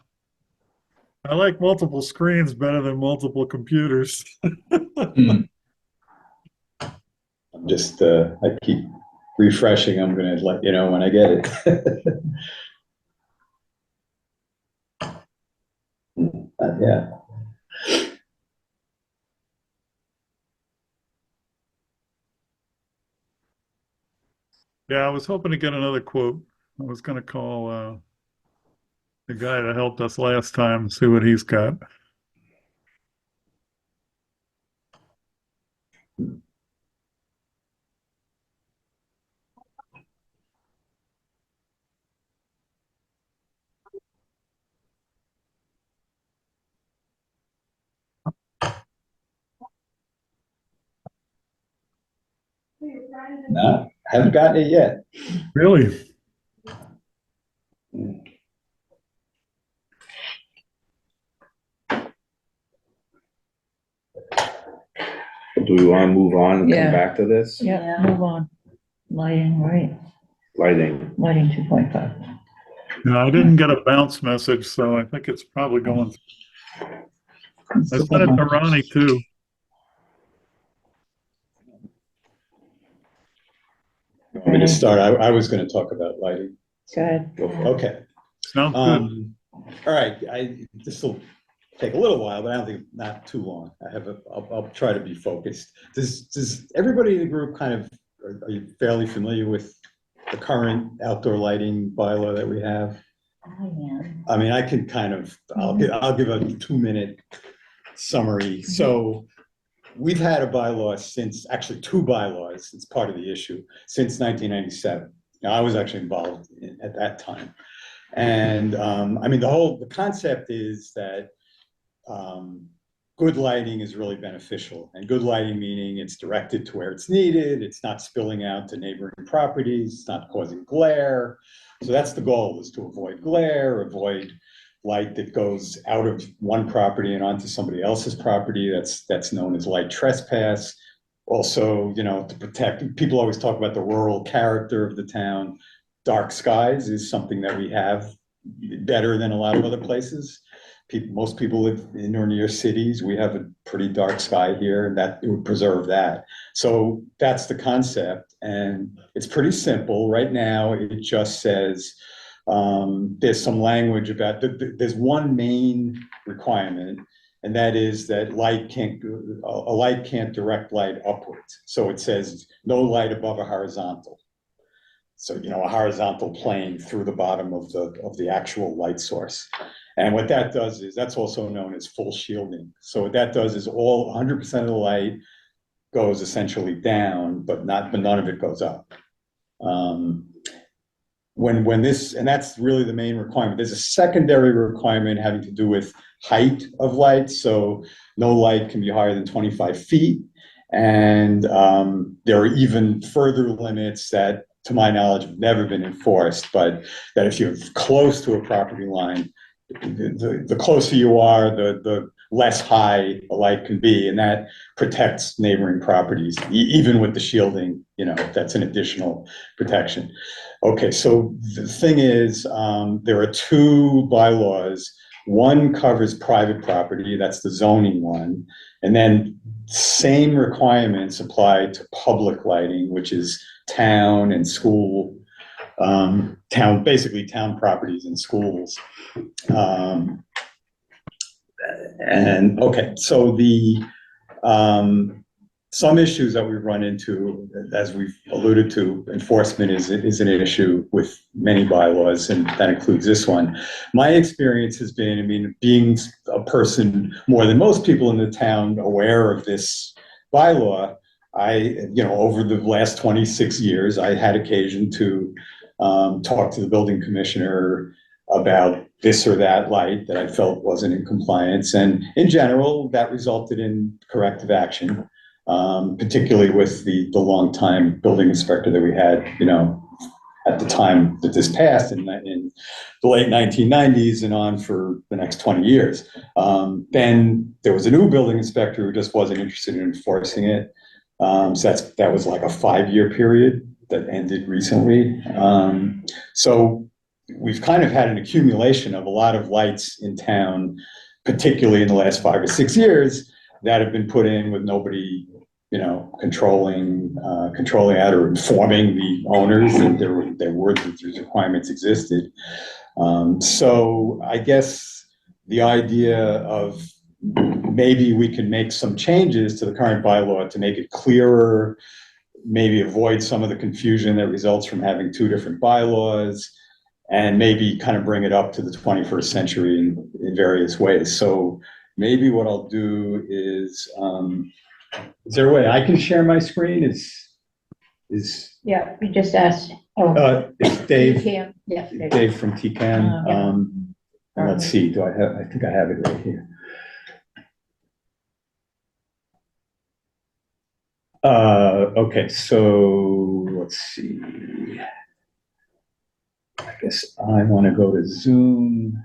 I like multiple screens better than multiple computers. I'm just, I keep refreshing. I'm gonna let you know when I get it. Yeah. Yeah, I was hoping to get another quote. I was going to call the guy that helped us last time, see what he's got. No, haven't gotten it yet. Really? Do we want to move on and come Yeah. back to this? Yeah, move on. Lighting, right, Lighting. lighting 2.5. No, I didn't get a bounce message, so I think it's probably going. I sent it to Ronnie too. Want me to start? I was gonna talk about lighting. Good. Okay. Sounds good. All right, this will take a little while, but I don't think not too long. I'll try to be focused. Does everybody in the group kind of, are you fairly familiar with the current outdoor lighting bylaw that we have? I am. I mean, I can kind of, I'll give a 2-minute summary. So we've had a bylaw since, actually two bylaws, it's part of the issue, since 1997. Now, I was actually involved at that time. And I mean, the concept is that good lighting is really beneficial. And good lighting meaning it's directed to where it's needed, it's not spilling out to neighboring properties, it's not causing glare. So that's the goal, is to avoid glare, avoid light that goes out of one property and onto somebody else's property. That's known as light trespass. Also, you know, to protect, people always talk about the rural character of the town. Dark skies is something that we have better than a lot of other places. Most people live in or near cities. We have a pretty dark sky here, and that it would preserve that. So that's the concept, and it's pretty simple. Right now, it just says there's some language about there's one main requirement, and that is that a light can't direct light upwards. So it says no light above a horizontal. So, you know, a horizontal plane through the bottom of the actual light source. And what that does is, that's also known as full shielding. So what that does is 100% of the light goes essentially down, but none of it goes up. And that's really the main requirement. There's a secondary requirement having to do with height of light. So no light can be higher than 25 feet. And there are even further limits that, to my knowledge, have never been enforced, but that if you're close to a property line, the closer you are, the less high a light can be, and that protects neighboring properties, even with the shielding, you know, that's an additional protection. Okay, so the thing is, there are two bylaws. One covers private property, that's the zoning one, and then same requirements apply to public lighting, which is town and school, basically town properties and schools. And okay, so some issues that we run into, as we've alluded to, enforcement is an issue with many bylaws, and that includes this one. My experience has been, I mean, being a person more than most people in the town aware of this bylaw, over the last 26 years, I had occasion to talk to the building commissioner about this or that light that I felt wasn't in compliance. And in general, that resulted in corrective action, particularly with the longtime building inspector that we had, at the time that this passed in the late 1990s and on for the next 20 years. Then there was a new building inspector who just wasn't interested in enforcing it. So that was like a 5-year period that ended recently. So we've kind of had an accumulation of a lot of lights in town, particularly in the last 5 or 6 years, that have been put in with nobody, controlling that or informing the owners that these requirements existed. So I guess the idea of maybe we can make some changes to the current bylaw to make it clearer, maybe avoid some of the confusion that results from having 2 different bylaws, and maybe kind of bring it up to the 21st century in various ways. So maybe what I'll do is there a way I can share my screen? Yeah, you just asked. It's You Dave, can't, yeah. Dave from TCAN. Let's see, I think I have it right here. Okay, so let's see. I guess I want to go to Zoom.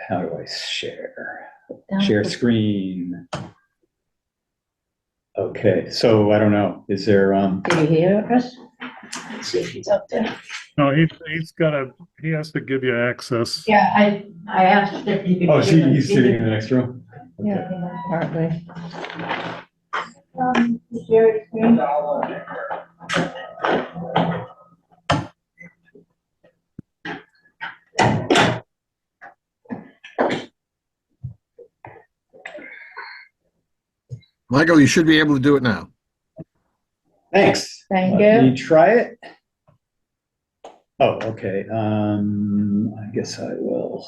How do I share? Share screen. Okay, so I don't know. Is there Did you hear us? Let's see if he's up there. No, he has to give you access. Yeah, I asked if you could. Oh, he's sitting in the next room? Yeah, partly. Share screen. Michael, you should be able to do it now. Thanks. Thank Let you. me try it. Oh, okay. I guess I will.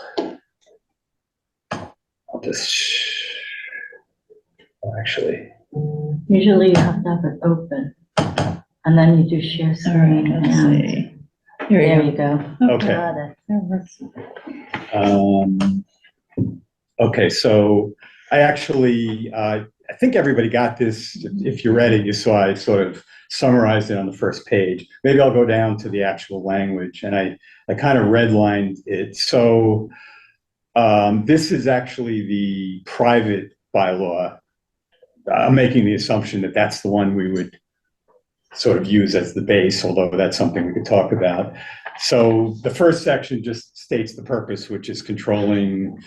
I'll just actually. Usually you have to have it open, and then you do share screen. Let's and see. There you go. Okay. Got it. Okay, so I actually, I think everybody got this. If you read it, you saw I sort of summarized it on the first page. Maybe I'll go down to the actual language, and I kind of redlined it. So this is actually the private bylaw. I'm making the assumption that that's the one we would sort of use as the base, although that's something we could talk about. So the first section just states the purpose, which is controlling,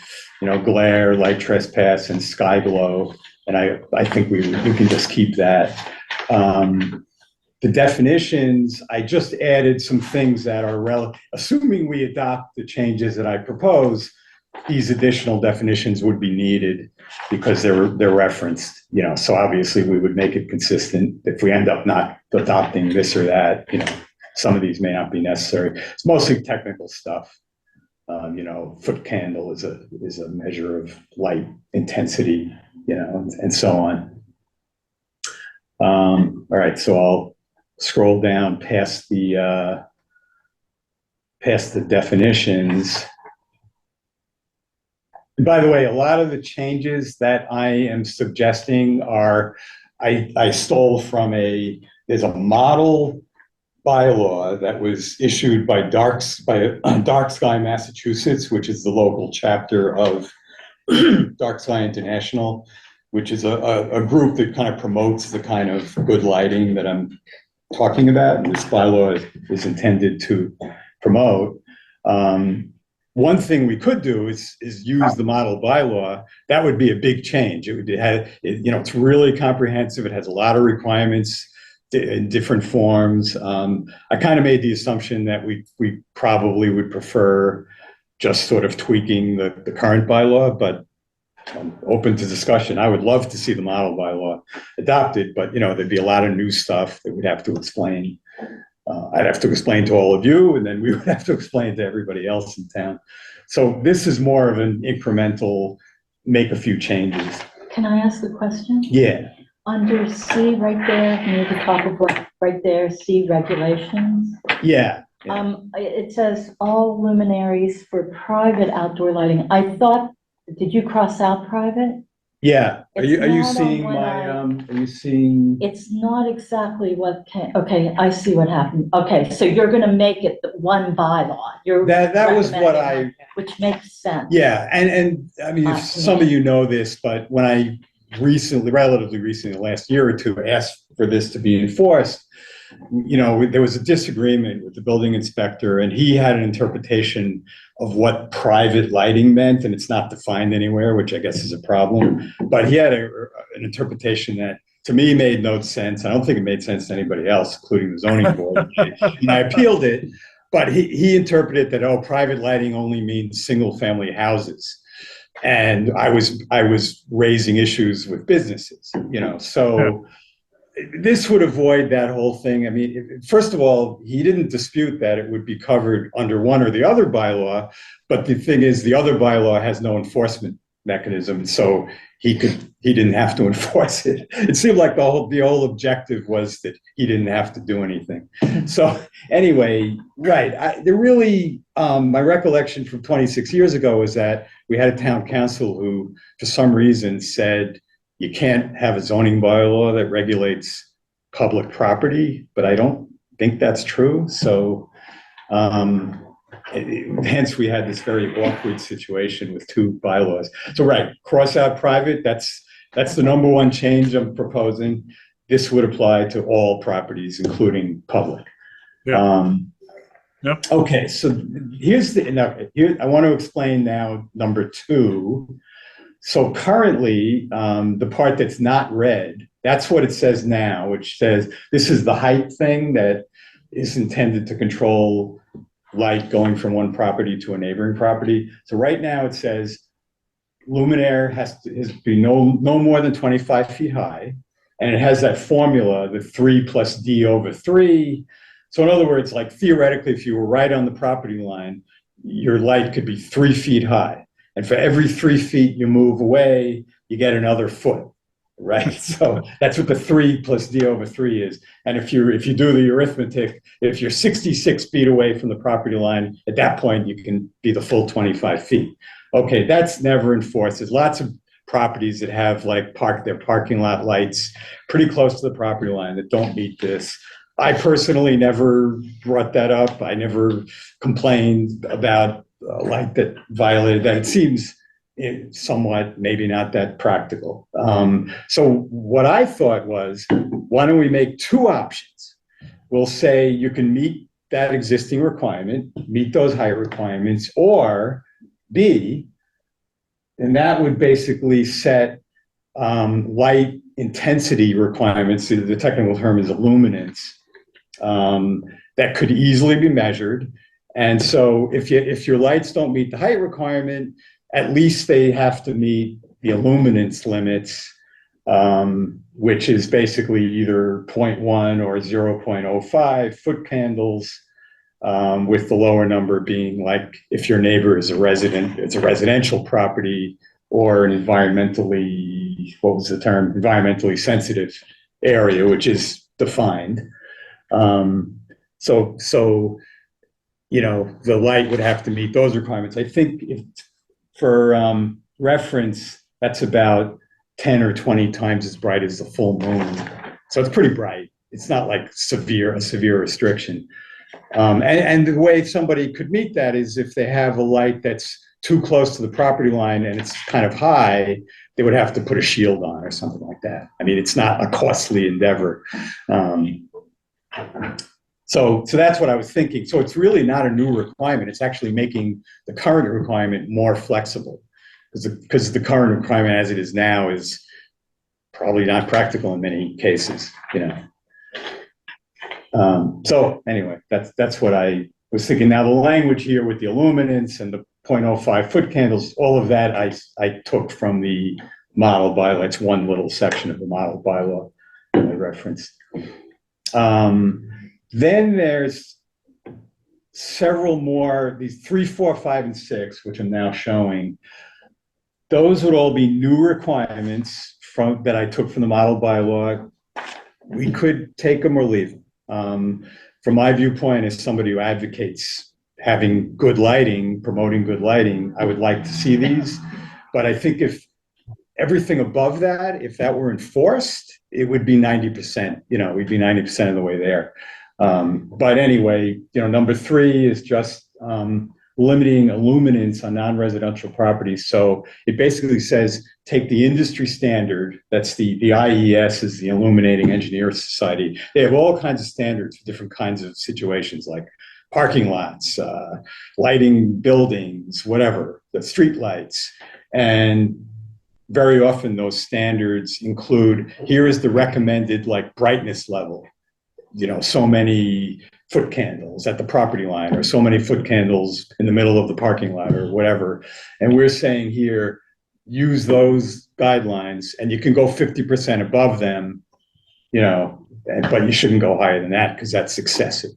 glare, light trespass, and sky glow. And I think we can just keep that. The definitions, I just added some things that are assuming we adopt the changes that I propose, these additional definitions would be needed because they're referenced, so obviously we would make it consistent. If we end up not adopting this or that, some of these may not be necessary. It's mostly technical stuff. Foot candle is a measure of light intensity, and so on. All right, so I'll scroll down past the definitions. And by the way, a lot of the changes that I am suggesting are, I stole from there's a model bylaw that was issued by Dark Sky, Massachusetts, which is the local chapter of Dark Sky International, which is a group that kind of promotes the kind of good lighting that I'm talking about, and this bylaw is intended to promote. One thing we could do is use the model bylaw. That would be a big change. It's really comprehensive. It has a lot of requirements in different forms. I kind of made the assumption that we probably would prefer just sort of tweaking the current bylaw, but I'm open to discussion. I would love to see the model bylaw adopted, but there'd be a lot of new stuff that we'd have to explain. I'd have to explain to all of you, and then we would have to explain to everybody else in town. So this is more of an incremental, make a few changes. Can I ask a question? Yeah. under C right there, near the top of what, right there, C regulations. Yeah. It says all luminaries for private outdoor lighting. I thought, did you cross out private? Yeah. Are It's you not seeing on my, when are you seeing? It's not exactly what came, okay, I see what happened. Okay, so you're gonna make it the one bylaw. You're That was what recommending one, which makes sense. yeah, and I mean, if To some me. of you know this, but when I relatively recently, the last year or two, asked for this to be enforced, there was a disagreement with the building inspector, and he had an interpretation of what private lighting meant, and it's not defined anywhere, which I guess is a problem. But he had an interpretation that to me made no sense. I don't think it made sense to anybody else, including the zoning board. And I appealed it, but he interpreted that, oh, private lighting only means single family houses. And I was raising issues with businesses, so this would avoid that whole thing. I mean, first of all, he didn't dispute that it would be covered under one or the other bylaw, but the thing is, the other bylaw has no enforcement mechanism, so he didn't have to enforce it. It seemed like the whole objective was that he didn't have to do anything. So anyway, right, my recollection from 26 years ago was that we had a town council who, for some reason, said you can't have a zoning bylaw that regulates public property, but I don't think that's true. So hence we had this very awkward situation with two bylaws. So right, cross out private, that's the number one change I'm proposing. This would apply to all properties, including public. Yeah. Yep. Okay, so I want to explain now number two. So currently, the part that's not red, that's what it says now, which says this is the height thing that is intended to control light going from one property to a neighboring property. So right now it says luminaire has to be no more than 25 feet high. And it has that formula, the 3 plus D over 3. So in other words, like theoretically, if you were right on the property line, your light could be 3 feet high. And for every 3 feet you move away, you get another foot, right? So that's what the 3 plus D over 3 is. And if you do the arithmetic, if you're 66 feet away from the property line, at that point, you can be the full 25 feet. Okay, that's never enforced. There's lots of properties that have their parking lot lights pretty close to the property line that don't meet this. I personally never brought that up. I never complained about light that violated that. It seems somewhat maybe not that practical. So what I thought was, why don't we make two options? We'll say you can meet that existing requirement, meet those height requirements, or B, and that would basically set light intensity requirements. The technical term is illuminance, that could easily be measured. And so if your lights don't meet the height requirement, at least they have to meet the illuminance limits, which is basically either 0.1 or 0.05 foot candles, with the lower number being like if your neighbor is it's a residential property or an environmentally sensitive area, which is defined. So the light would have to meet those requirements. I think for reference, that's about 10 or 20 times as bright as the full moon. So it's pretty bright. It's not like a severe restriction. And the way somebody could meet that is if they have a light that's too close to the property line and it's kind of high, they would have to put a shield on or something like that. I mean, it's not a costly endeavor. So that's what I was thinking. So it's really not a new requirement. It's actually making the current requirement more flexible, because the current requirement as it is now is probably not practical in many cases, So anyway, that's what I was thinking. Now the language here with the illuminance and the 0.05 foot candles, all of that I took from the model bylaw. It's one little section of the model bylaw that I referenced. Then there's several more, these 3, 4, 5, and 6, which I'm now showing. Those would all be new requirements that I took from the model bylaw, we could take them or leave them. From my viewpoint, as somebody who advocates having good lighting, promoting good lighting, I would like to see these. But I think if everything above that, if that were enforced, it would be 90%, we'd be 90% of the way there. But anyway, number 3 is just limiting illuminance on non-residential properties. So it basically says, take the industry standard, that's the IES is the Illuminating Engineer Society. They have all kinds of standards for different kinds of situations, like parking lots, lighting buildings, whatever, the street lights. And very often those standards include, here is the recommended brightness level, so many foot candles at the property line, or so many foot candles in the middle of the parking lot, or whatever. And we're saying here, use those guidelines, and you can go 50% above them, but you shouldn't go higher than that because that's excessive.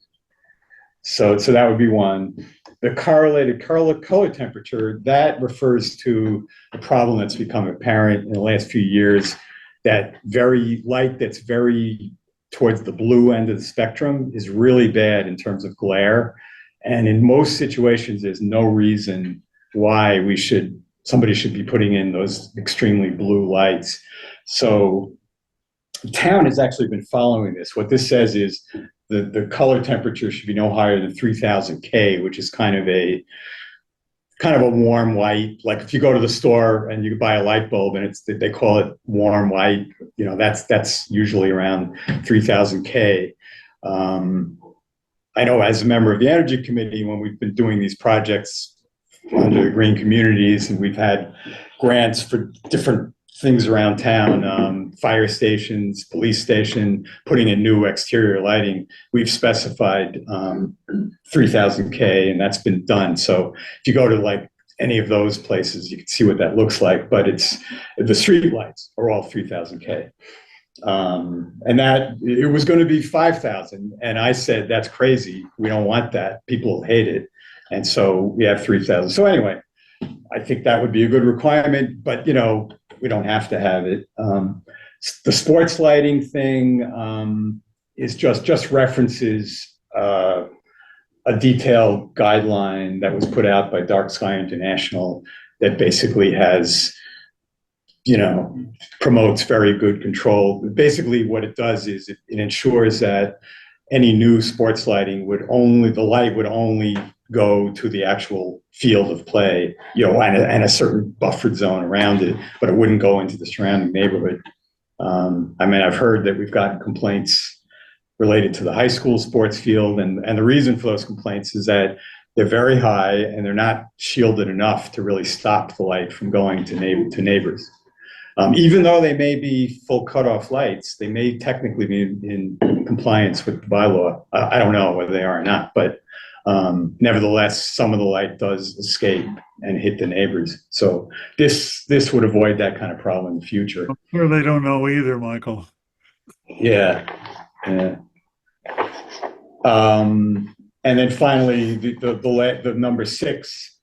So that would be one. The correlated color temperature, that refers to a problem that's become apparent in the last few years, that very light that's very towards the blue end of the spectrum is really bad in terms of glare. And in most situations, there's no reason why somebody should be putting in those extremely blue lights. So the town has actually been following this. What this says is the color temperature should be no higher than 3000 K, which is kind of a warm white. Like if you go to the store and you buy a light bulb and they call it warm white, that's usually around 3000 K. I know as a member of the Energy Committee, when we've been doing these projects under the Green Communities, and we've had grants for different things around town, fire stations, police station, putting in new exterior lighting, we've specified 3000 K, and that's been done. So if you go to any of those places, you can see what that looks like, but the street lights are all 3000 K. And that it was going to be 5,000. And I said, that's crazy. We don't want that. People hate it. And so we have 3,000. So anyway, I think that would be a good requirement, but we don't have to have it. The sports lighting thing is just references a detailed guideline that was put out by Dark Sky International that basically has, promotes very good control. Basically what it does is it ensures that any new sports lighting the light would only go to the actual field of play, and a certain buffered zone around it, but it wouldn't go into the surrounding neighborhood. I've heard that we've gotten complaints related to the high school sports field, and the reason for those complaints is that they're very high and they're not shielded enough to really stop the light from going to neighbors. Even though they may be full cutoff lights, they may technically be in compliance with the bylaw. I don't know whether they are or not, but nevertheless, some of the light does escape and hit the neighbors. So this would avoid that kind of problem in the future. I'm sure they don't know either, Michael. Yeah. And then finally, the number 6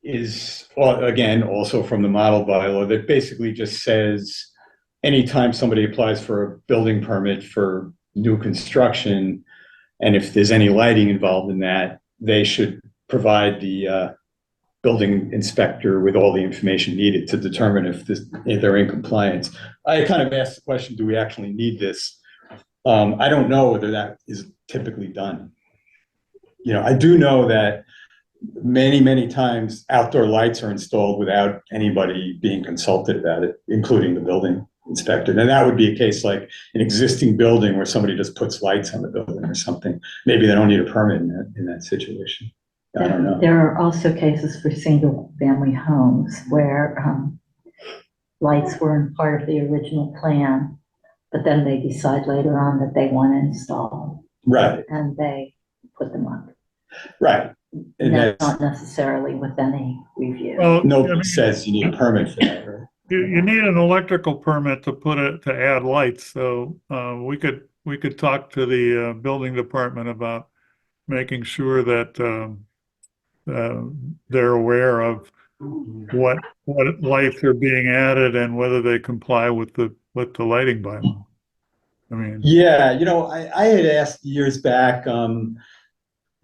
is, again, also from the model bylaw, that basically just says anytime somebody applies for a building permit for new construction, and if there's any lighting involved in that, they should provide the building inspector with all the information needed to determine if they're in compliance. I kind of asked the question, do we actually need this? I don't know whether that is typically done. I do know that many times outdoor lights are installed without anybody being consulted about it, including the building inspector. And that would be a case like an existing building where somebody just puts lights on the building or something. Maybe they don't need a permit in that situation. I don't know. There are also cases for single-family homes where lights weren't part of the original plan, but then they decide later on that they want to install. Right. And they put them up. Right. And That's that's not necessarily with any review. Well, nobody says you need a permit for that, right? you need an electrical permit to add lights. So we could talk to the building department about making sure that they're aware of what lights are being added and whether they comply with the lighting bylaw. I mean, Yeah, I had asked years back,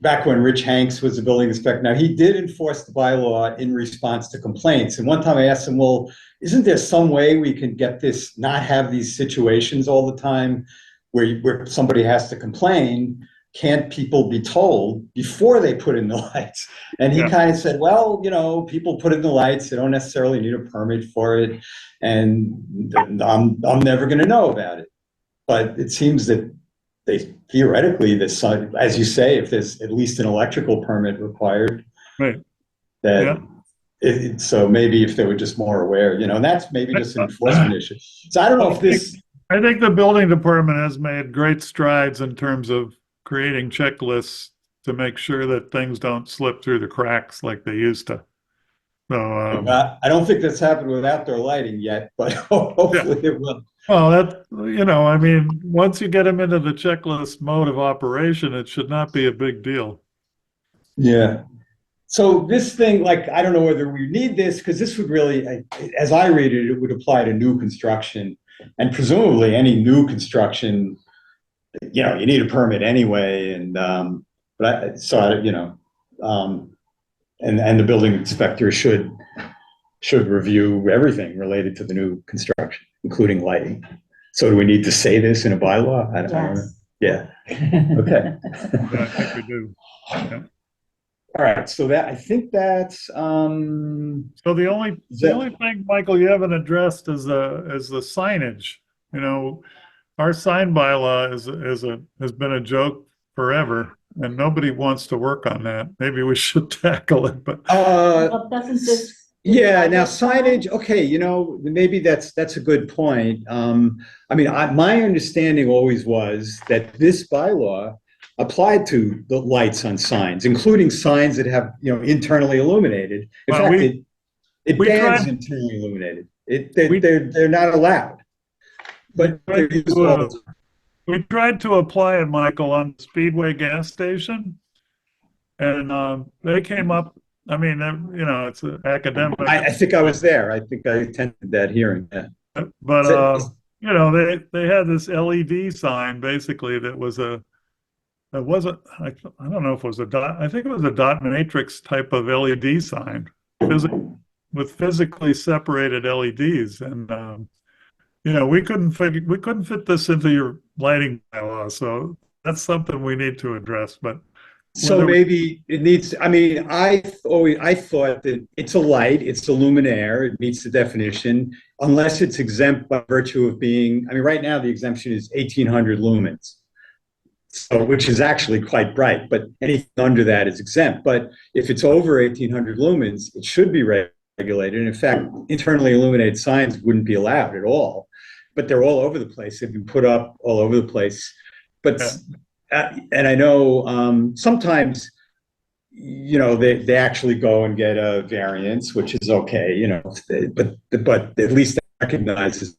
back when Rich Hanks was the building inspector. Now, he did enforce the bylaw in response to complaints. And one time I asked him, well, isn't there some way we can get this, not have these situations all the time where somebody has to complain? Can't people be told before they put in the lights? And he Yeah. kind of said, well, people put in the lights, they don't necessarily need a permit for it. And I'm never going to know about it. But it seems that they theoretically, this, as you say, if there's at least an electrical permit required, right. that Yeah. so maybe if they were just more aware, and that's maybe just an enforcement issue. So I don't know if this. I think the building department has made great strides in terms of creating checklists to make sure that things don't slip through the cracks like they used to. So, I don't think that's happened with outdoor lighting yet, but yeah. hopefully it will. Well, I mean, once you get them into the checklist mode of operation, it should not be a big deal. Yeah. So this thing, like, I don't know whether we need this, because this would really, as I read it, it would apply to new construction. And presumably any new construction, you need a permit anyway. And, and the building inspector should review everything related to the new construction, including lighting. So do we need to say this in a bylaw? I don't know. Yes. Yeah. Okay. Yeah, I think we do. Yeah. All right. So I think that's, So the only thing, Michael, you haven't addressed is the signage. Our sign bylaw has been a joke forever, and nobody wants to work on that. Maybe we should tackle it, but Well, doesn't this? yeah, now signage, okay, maybe that's a good point. I mean, my understanding always was that this bylaw applied to the lights on signs, including signs that have, internally illuminated. In Well, fact, it we bans tried- internally illuminated. They're not allowed, but they're used all the time. we tried to apply it, Michael, on the Speedway gas station, and they came up. I mean, it's an academic, I think I was there. I think I attended that hearing. Yeah. but they had this LED sign basically that was it wasn't. I don't know if it was a dot. I think it was a dot matrix type of LED sign, with physically separated LEDs, and we couldn't fit this into your lighting bylaw, so that's something we need to address. But So maybe it needs, I mean, I thought that it's a light, it's a luminaire, it meets the definition, unless it's exempt by virtue of being, I mean, right now the exemption is 1800 lumens. So, which is actually quite bright, but anything under that is exempt. But if it's over 1800 lumens, it should be regulated. And in fact, internally illuminated signs wouldn't be allowed at all, but they're all over the place. They've been put up all over the place. But and I know sometimes, they actually go and get a variance, which is okay, but at least they recognize it's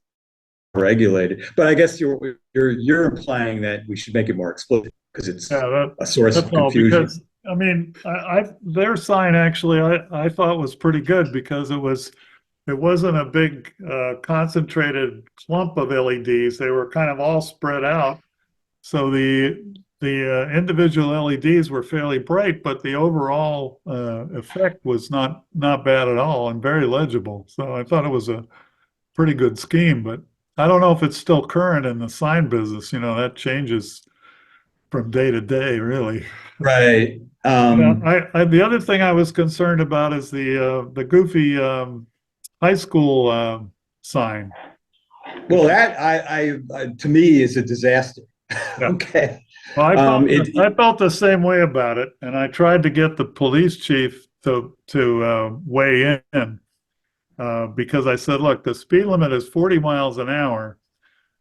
regulated. But I guess you're implying that we should make it more explicit because it's a source of confusion. Because, I mean, their sign actually I thought was pretty good because it wasn't a big concentrated clump of LEDs. They were kind of all spread out. So the individual LEDs were fairly bright, but the overall effect was not bad at all and very legible. So I thought it was a pretty good scheme, but I don't know if it's still current in the sign business. That changes from day to day, really. Right. The other thing I was concerned about is the goofy high school sign. Well, that to me is a disaster. Yeah. Okay. Well, I felt the same way about it, and I tried to get the police chief to weigh in because I said, look, the speed limit is 40 miles an hour.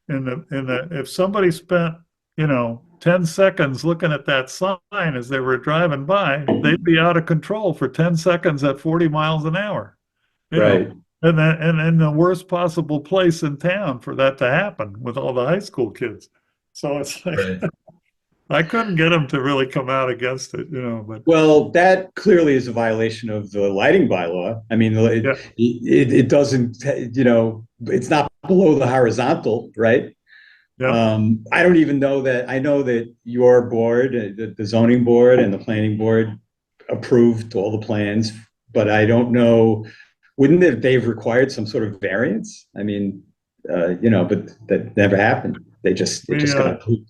If somebody spent 10 seconds looking at that sign as they were driving by, they'd be out of control for 10 seconds at 40 miles an hour. Right. And in the worst possible place in town for that to happen with all the high school kids. So it's like, Right. I couldn't get him to really come out against it, but Well, that clearly is a violation of the lighting bylaw. I mean, yeah, it doesn't, it's not below the horizontal, right? yeah. I don't even know that, I know that your board, the zoning board and the planning board approved all the plans, but I don't know, wouldn't they've required some sort of variance? I mean, but that never happened. It We, just got approved.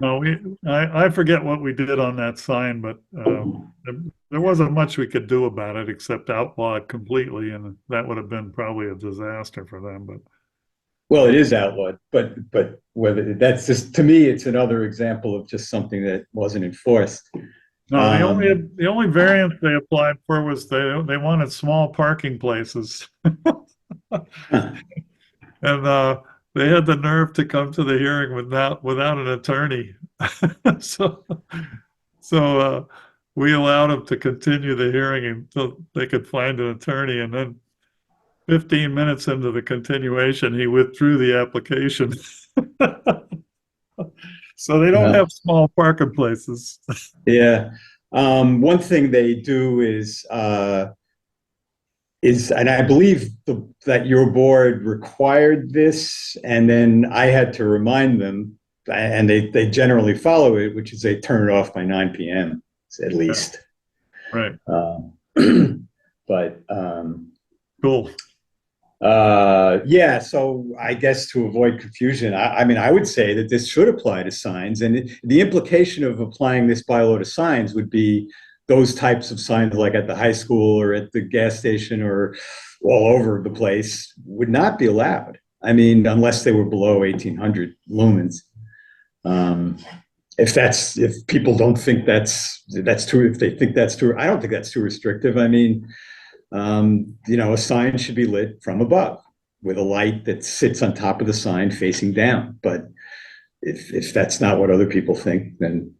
no, I forget what we did on that sign, but there wasn't much we could do about it except outlaw it completely, and that would have been probably a disaster for them. But Well, it is outlawed, but whether that's just, to me, it's another example of just something that wasn't enforced. no, Um, the only variance they applied for was they wanted small parking places, and they had the nerve to come to the hearing without an attorney. so so we allowed them to continue the hearing until they could find an attorney, and then 15 minutes into the continuation, he withdrew the application. So they don't Yeah. have small parking places. Yeah. One thing they do is, and I believe that your board required this, and then I had to remind them, and they generally follow it, which is they turn it off by 9 p.m. at least. Right. But Cool. yeah, so I guess to avoid confusion, I mean, I would say that this should apply to signs, and the implication of applying this bylaw to signs would be those types of signs, like at the high school or at the gas station or all over the place, would not be allowed. I mean, unless they were below 1,800 lumens. If people don't think that's too, if they think that's too, I don't think that's too restrictive. I mean, a sign should be lit from above with a light that sits on top of the sign facing down. But if that's not what other people think, then,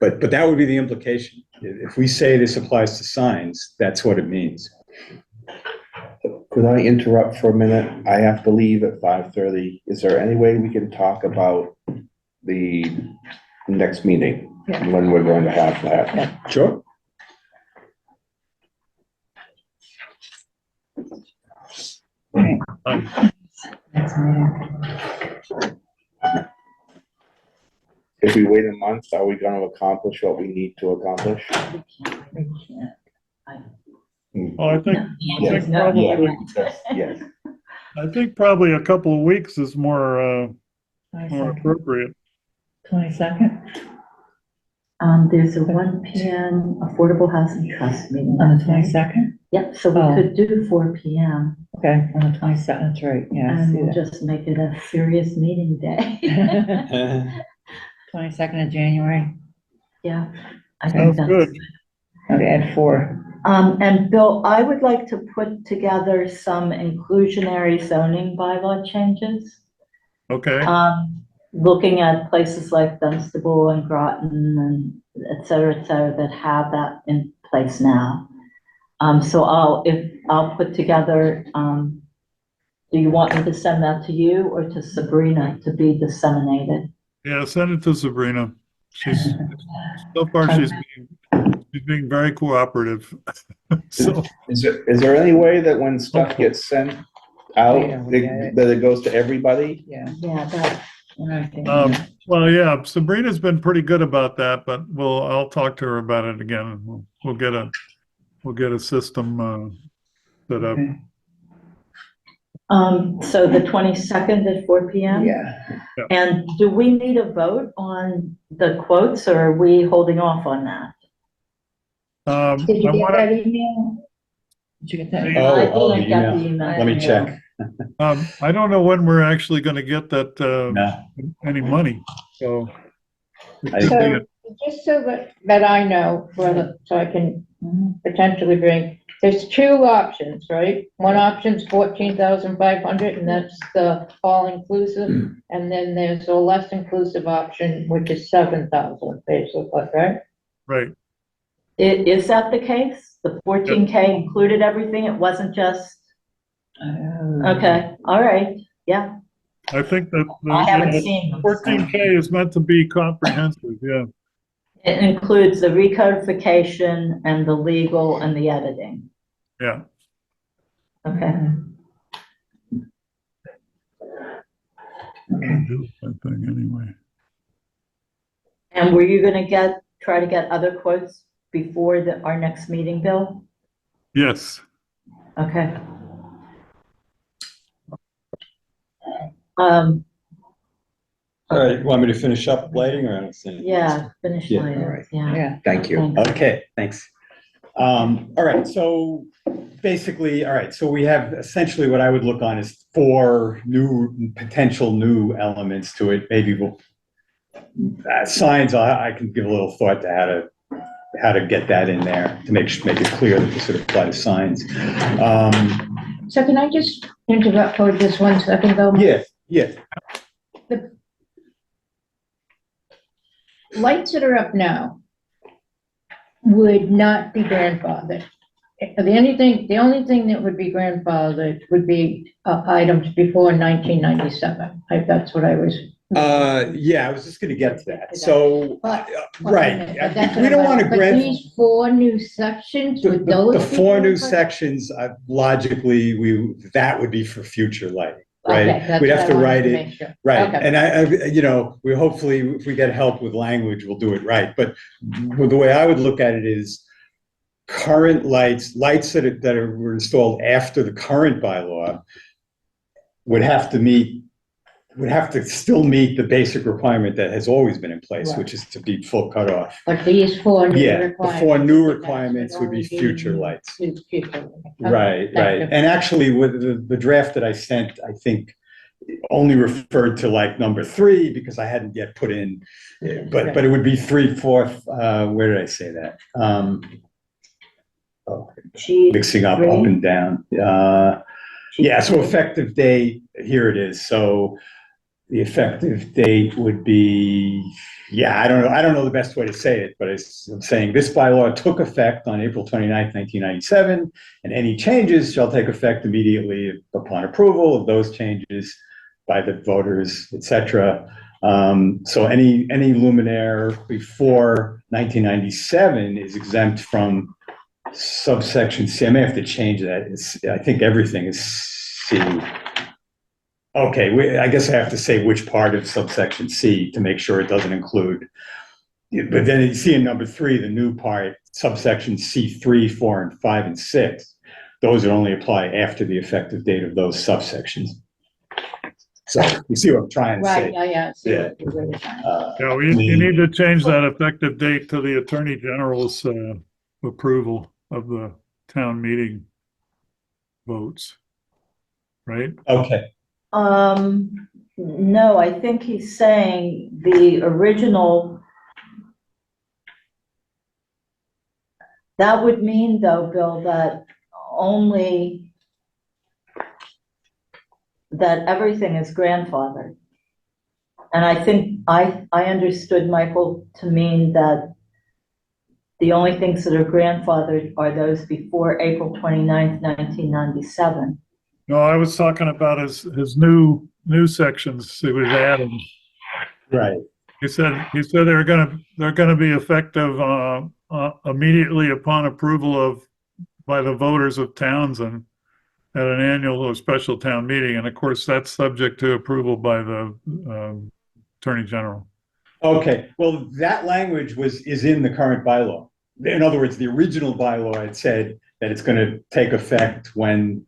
but that would be the implication. If we say this applies to signs, that's what it means. Could I interrupt for a minute? I have to leave at 5:30. Is there any way we can talk about the next meeting, when we're going to have that? Sure. Next meeting. If we wait a month, are we going to accomplish what we need to accomplish? Well, I think Yes. probably Yes. I think probably a couple of weeks is more appropriate. 22nd, There's a 1 p.m. Affordable Housing Trust meeting. on the 22nd? Yep, so we Oh. could do 4 p.m. Okay, on the 22nd, that's right, yeah, I and see we'll that. just make it a serious meeting day. 22nd of January, Yeah, I think Sounds that's good. okay, at 4. And Bill, I would like to put together some inclusionary zoning bylaw changes. Okay. Looking at places like Dunstable and Groton and et cetera, that have that in place now. So I'll put together, do you want me to send that to you or to Sabrina to be disseminated? Yeah, send it to Sabrina. She's being very cooperative. So Is there any way that when stuff gets sent out, that it goes to everybody? Yeah. Yeah, that, well, yeah, Sabrina's been pretty good about that, but I'll talk to her about it again, and we'll get a system set up. Okay. so the 22nd at 4 p.m.? Yeah. And do we need a vote on the quotes, or are we holding off on that? Did you I get wanna- that email? Did you get that? Oh, I the didn't get the email. email. Let me check. I don't know when we're actually going to get that No. any money. So we I- could So, do it. just so that I know, so I can potentially bring, there's 2 options, right? One option's 14,500, and that's the all-inclusive, and then there's a less inclusive option, which is 7,000, basically, right? Right. Is that the case? The 14K included everything? It wasn't just, okay, all right, yeah. I think that I haven't seen them. so. 14K is meant to be comprehensive, yeah. It includes the recodification and the legal and the editing. Yeah. Okay. I think anyway. And were you gonna try to get other quotes before our next meeting, Bill? Yes. Okay. Um, All right, you want me to finish up lighting or? I don't see anything? yeah, finish Yeah, later, all right. yeah. Yeah. Thank you. Thanks. Okay, thanks. All right, so basically, all right, so we have essentially what I would look on is 4 potential new elements to it. Maybe we'll, signs, I can give a little thought to how to get that in there to make it clear that this sort of apply to signs. So can I just interrupt for just 1 second though? Yeah, yeah. Lights that are up now would not be grandfathered. The only thing that would be grandfathered would be items before 1997. That's what I was. Yeah, I was just gonna get to that. So, But- right, But that's we what don't I'm- want to but grant. these 4 new sections, would those? The be 4 new grandfathered? sections, logically, that would be for future lighting, Okay, right? that's We'd what have I to wanted write to it, make sure. right? Okay. And we hopefully, if we get help with language, we'll do it right. But the way I would look at it is current lights that were installed after the current bylaw would have to still meet the basic requirement that has always been in place, Right. which is to be full cutoff. But these 4 new Yeah, the requirements. 4 new that's requirements would be only future lights. Future. Okay, Right, thank right. you. And actually, with the draft that I sent, I think only referred to like number 3 because I hadn't yet put in, but it would be 3, 4th, where did I say that? Mixing up and down. Yeah, so effective date, here it is. So the effective date would be, I don't know the best way to say it, but I'm saying this bylaw took effect on April 29th, 1997, and any changes shall take effect immediately upon approval of those changes by the voters, et cetera. So any luminaire before 1997 is exempt from subsection C. I may have to change that. I think everything is C. Okay, I guess I have to say which part of subsection C to make sure it doesn't include. But then you see in number 3, the new part, subsection C3, 4, and 5, and 6. Those would only apply after the effective date of those subsections. So you see what I'm trying to Right, say? yeah. See Yeah. what you're really saying. Yeah, you need to change that effective date to the Attorney General's approval of the town meeting votes, right? Okay. No, I think he's saying the original. That would mean though, Bill, that everything is grandfathered. And I think I understood Michael to mean that the only things that are grandfathered are those before April 29th, 1997. No, I was talking about his new sections he was adding. Right. He said they're gonna be effective immediately upon approval by the voters of Townsend at an annual or special town meeting, and of course that's subject to approval by the Attorney General. Okay, well, that language is in the current bylaw. In other words, the original bylaw had said that it's going to take effect when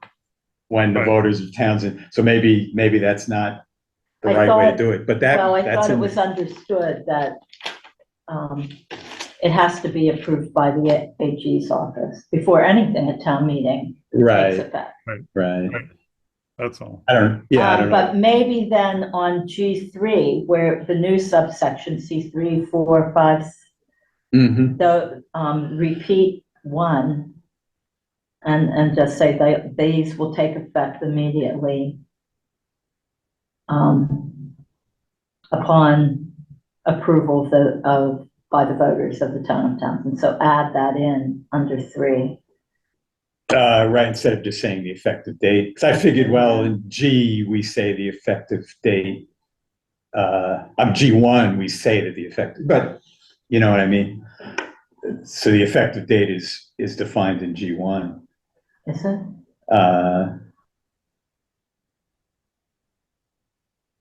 the Right. voters of Townsend. So maybe that's not the right way to do it. But I that's thought it in was understood that it has to be approved by the AG's office before anything at town meeting takes right, effect. right. That's all. I don't know. But maybe then on G3, where the new subsection C3, 4, 5, Mhm. the repeat 1 and just say these will take effect immediately upon approval by the voters of the town of Townsend. So add that in under 3. Right, instead of just saying the effective date. Because I figured, well, in G, we say the effective date. G1, we say that the effective, but you know what I mean? So the effective date is defined in G1. Is it?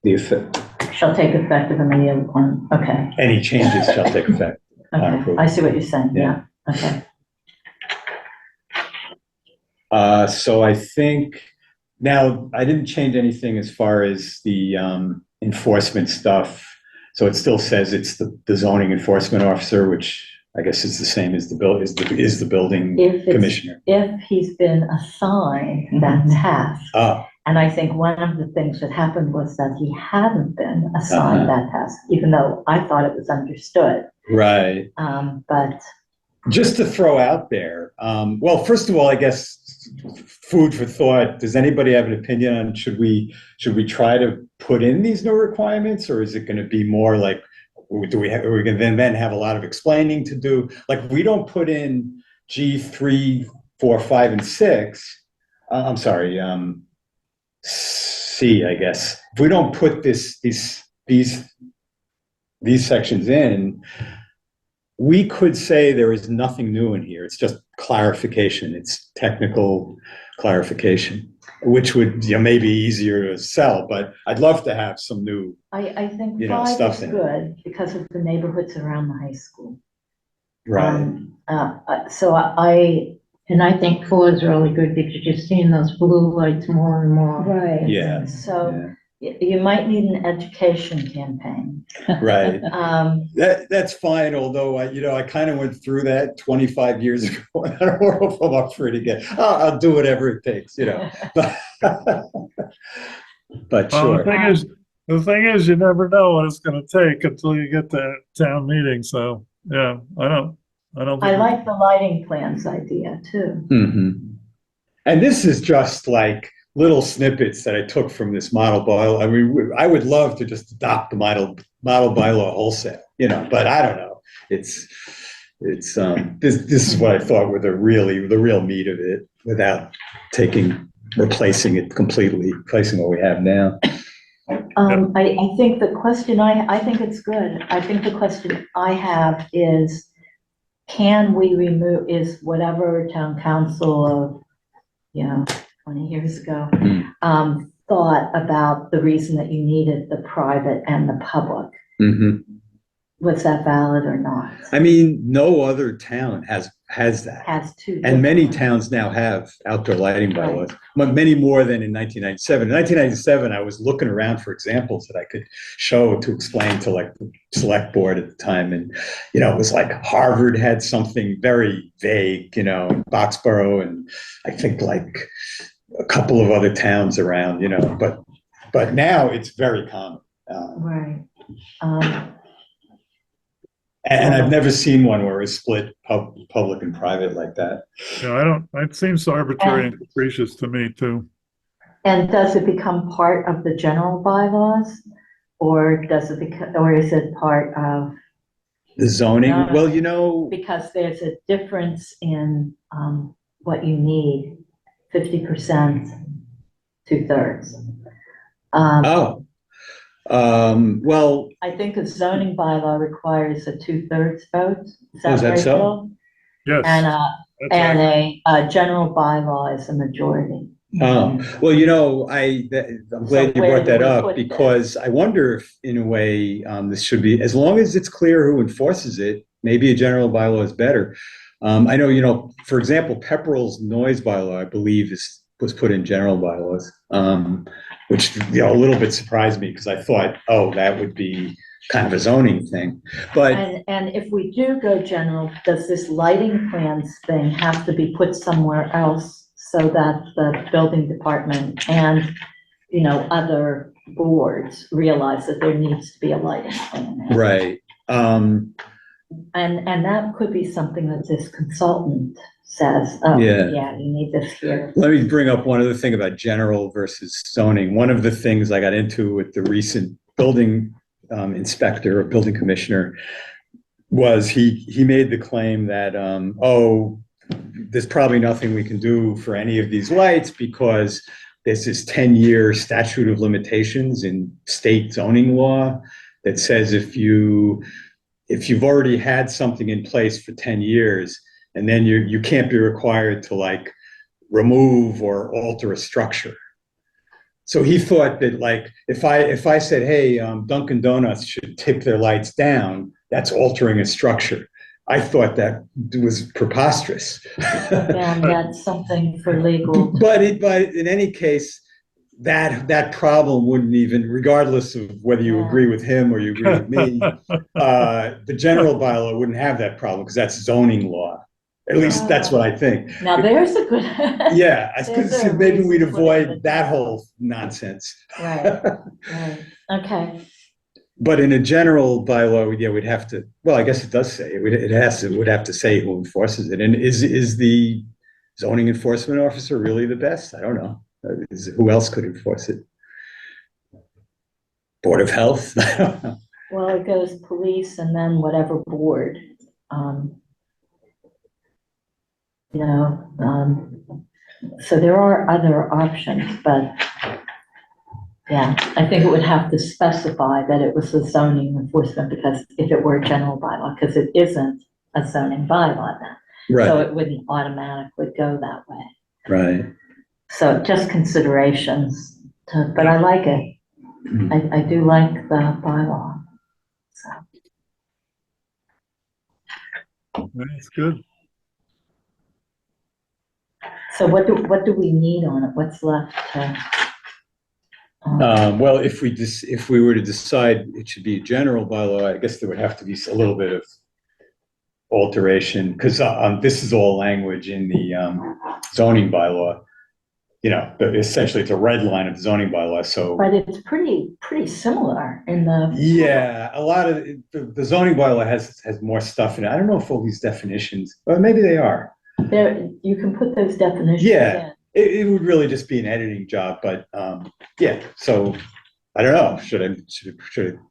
The effect, Shall take effect immediately upon, okay, any changes shall take effect. okay, I see what you're saying, yeah, Yeah. okay. So I think now I didn't change anything as far as the enforcement stuff. So it still says it's the zoning enforcement officer, which I guess is the same as the building If it's, commissioner. if he's been assigned that task, Oh, and I think one of the things that happened was that he hadn't been assigned that task, even though I thought it was understood. right. But Just to throw out there, well, first of all, I guess food for thought. Does anybody have an opinion on should we try to put in these new requirements, or is it going to be more like are we going to then have a lot of explaining to do? Like we don't put in G3, 4, 5, and 6. I'm sorry, C, I guess. If we don't put these sections in, we could say there is nothing new in here. It's just clarification. It's technical clarification, which would maybe easier to sell. But I'd love to have some new. I think You know, 5 stuff is in it. good because of the neighborhoods around the high school. Right. So I, And I think 4 is really good because you're seeing those blue lights more and more. right. Yeah. So you might need an education campaign. Right. Um, That's fine. Although I kind of went through that 25 years ago. I don't know if I'm up for it again. I'll do whatever it takes. But Well, sure. the thing is, you never know what it's going to take until you get to town meeting. So yeah, I don't I think like the lighting plans idea too. Mm-hmm. And this is just like little snippets that I took from this model bylaw. I mean, I would love to just adopt the model bylaw wholesale, but I don't know. It's this is what I thought were the real meat of it without replacing it completely, replacing what we have now. I think the question I think it's good. I think the question I have is, can we remove, is whatever town council of, 20 years ago, thought about the reason that you needed the private and the public? Mm-hmm. Was that valid or not? I mean, no other town has that. Has to. And many towns now have outdoor lighting bylaws, but many more than in 1997. In 1997, I was looking around for examples that I could show to explain to like the select board at the time. And, it was like Harvard had something very vague, Boxborough, and I think like a couple of other towns around, but now it's very common. Right. And I've never seen one where it's split public and private like that. it seems arbitrary and capricious to me too. And does it become part of the general bylaws, or is it part of? The zoning, No. well, Because there's a difference in what you need, 50%, 2/3. Well, I think a zoning bylaw requires a 2/3 vote. Is Oh, is that right, so? Bill? Yes, And that's right. a general bylaw is a majority. well, I'm glad you where brought do that we up put because I wonder if, in a way, this should be, as long as it's clear who enforces it, maybe a general bylaw is better. I know, for example, Pepperell's noise bylaw, I believe, was put in general bylaws, which a little bit surprised me because I thought, that would be kind of a zoning thing. But And if we do go general, does this lighting plans thing have to be put somewhere else so that the building department and, other boards realize that there needs to be a lighting plan? right. And that could be something that this consultant says, Yeah. you need this here. Let me bring up one other thing about general versus zoning. One of the things I got into with the recent building inspector or building commissioner was he made the claim that, there's probably nothing we can do for any of these lights because there's this 10-year statute of limitations in state zoning law that says if you've already had something in place for 10 years, and then you can't be required to like remove or alter a structure. So he thought that like if I said, hey, Dunkin' Donuts should tip their lights down, that's altering a structure. I thought that was preposterous. And that's something for legal. But in any case, that problem wouldn't even, regardless of whether you agree with him or you agree with me, the general bylaw wouldn't have that problem because that's zoning law. At least that's what I think. Now there's a good. Yeah, There's a maybe we'd reason for avoid it. that whole nonsense. Right, right, okay. But in a general bylaw, yeah, we'd have to, well, I guess it does say, it would have to say who enforces it. And is the zoning enforcement officer really the best? I don't know. Who else could enforce it? Board of Health? Well, it goes police and then whatever board. You know, so there are other options, but yeah, I think it would have to specify that it was a zoning enforcement because if it were a general bylaw, because it isn't a zoning bylaw then. So it wouldn't automatically go that way. Right. So just considerations, but I like it. I do like the bylaw. So. That's good. So what do we need on it? What's left to? Well, if we were to decide it should be a general bylaw, I guess there would have to be a little bit of alteration because this is all language in the zoning bylaw. You know, essentially it's a red line of the zoning bylaw. So, but it's pretty similar in the. Yeah, a lot of the zoning bylaw has more stuff in it. I don't know if all these definitions, but maybe they are. There, you can put those definitions Yeah. in. It would really just be an editing job, but yeah. So I don't know. Should I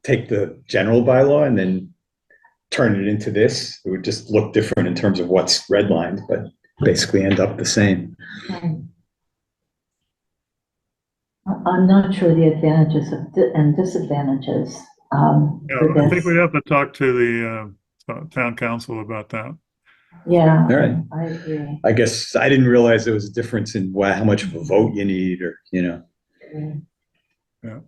take the general bylaw and then turn it into this? It would just look different in terms of what's redlined, but basically end up the same. I'm not sure the advantages and disadvantages. I think we have to talk to the town council about that. Yeah, All right. I agree. I guess I didn't realize there was a difference in how much of a vote you need, or you know. Yeah.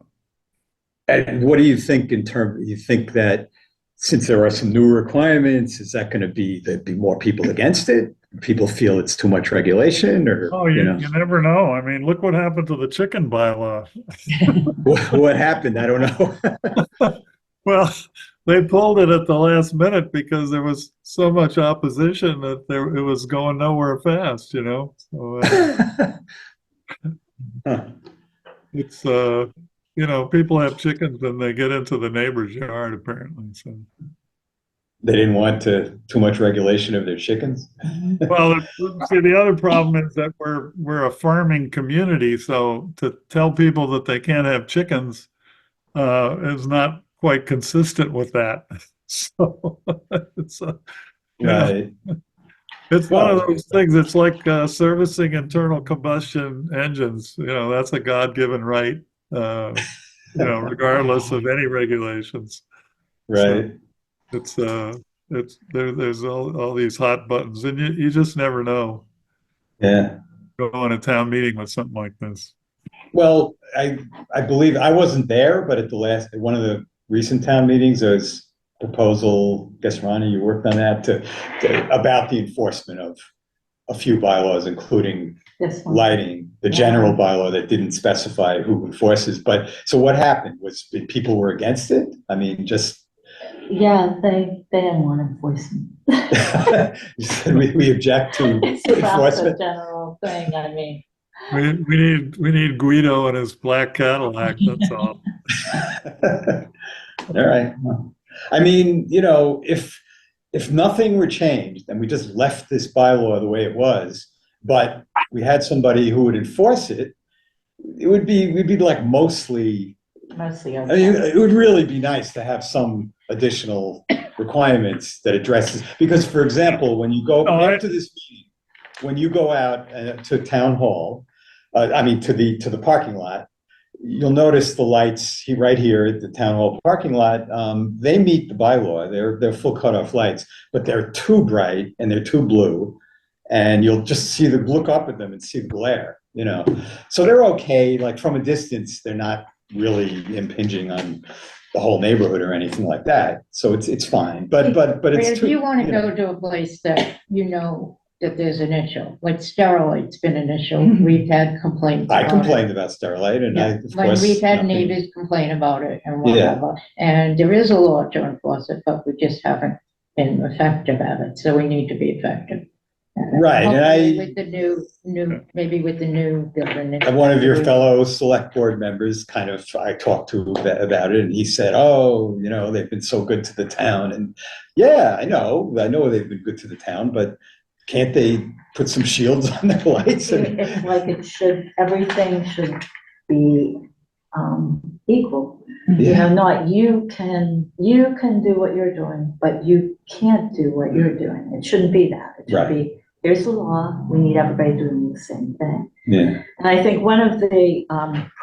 And what do you think you think that since there are some new requirements, is that going to be more people against it? People feel it's too much regulation, or you never know. I mean, look what happened to the chicken bylaw. What happened? I don't know. Well, they pulled it at the last minute because there was so much opposition that it was going nowhere fast, you know. So it's you know, people have chickens and they get into the neighbor's yard apparently. So They didn't want too much regulation of their chickens. well, see, the other problem is that we're a farming community, so to tell people that they can't have chickens is not quite consistent with that. So it's Right. it's one of those things. It's like servicing internal combustion engines. You know, that's a God-given right. You know, regardless of any regulations. Right. So there's all these hot buttons, and you just never know. Yeah. Go on a town meeting with something like this. Well, I believe I wasn't there, but at one of the recent town meetings, there was a proposal. I guess Ronnie, you worked on that about the enforcement of a few bylaws, including lighting, the general bylaw that didn't specify who enforces. But so what happened was people were against it. I mean, just yeah, they didn't want enforcement. you said we object to It's about enforcement. the general thing. I mean. We need Guido and his black Cadillac. That's all. All right. Well, I mean, you know, if nothing were changed and we just left this bylaw the way it was, but we had somebody who would enforce it, we'd be like mostly. I mean, it would really be nice to have some additional requirements that addresses, because, for example, when you go after this meeting, when you go out to town hall, I mean, to the parking lot, you'll notice the lights right here at the town hall parking lot, they meet the bylaw. They're full cutoff lights, but they're too bright and they're too blue. And you'll just see look up at them and see the glare, you know. So they're okay, like from a distance, they're not really impinging on the whole neighborhood or anything like that. So it's fine, but it's If too, you want to you know. go to a place that you know that there's an issue, like Sterlite's been an issue, Mm-hmm. we've had complaints I about it. complained about Starlight and I, Yeah, of when course. we've had nothing- neighbors complain about it and whatever, and there is a law to enforce it, but we just haven't been effective at it, so we need to be effective. Right, and Hopefully I- with the new, maybe with the new building. And one of your fellow select board members I talked to about it, and he said, oh, you know, they've been so good to the town. And yeah, I know they've been good to the town, but can't they put some shields on their lights? It's like everything should be equal. You know, not you can do what you're doing, but you can't do what you're doing. It shouldn't be that. It should Right. be, here's the law, we need everybody doing the same thing. Yeah, And I think one of the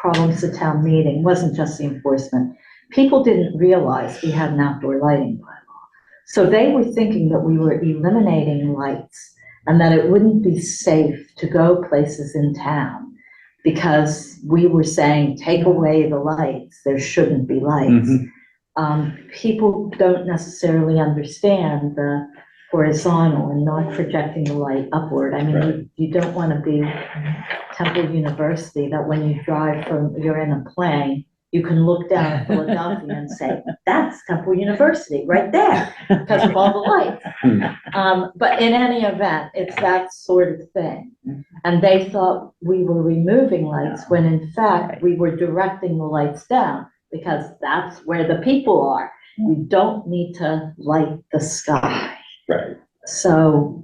problems at town meeting wasn't just the enforcement. People didn't realize we had an outdoor lighting bylaw. So they were thinking that we were eliminating lights and that it wouldn't be safe to go places in town because we were saying, take away the lights, there shouldn't be lights. People don't necessarily understand the horizontal and not projecting the light upward. I mean, Right. you don't want to be Temple University, that when you drive you're in a plane, you can look down at Philadelphia and say, that's Temple University right there, because of all the lights. But in any event, it's that sort of thing. And they thought we were removing lights when in fact we were directing the lights down because that's where the people are. We don't need to light the sky. right. So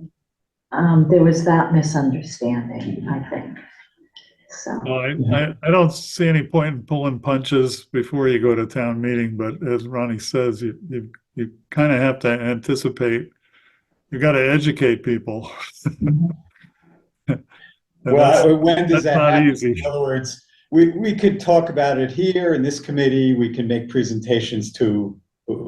there was that misunderstanding, I think. So. No, I don't see any point in pulling punches before you go to town meeting, but as Ronnie says, you kind of have to anticipate. You got to educate people. And Well, when does that's that not happen? easy. In other words, we could talk about it here in this committee, we can make presentations to,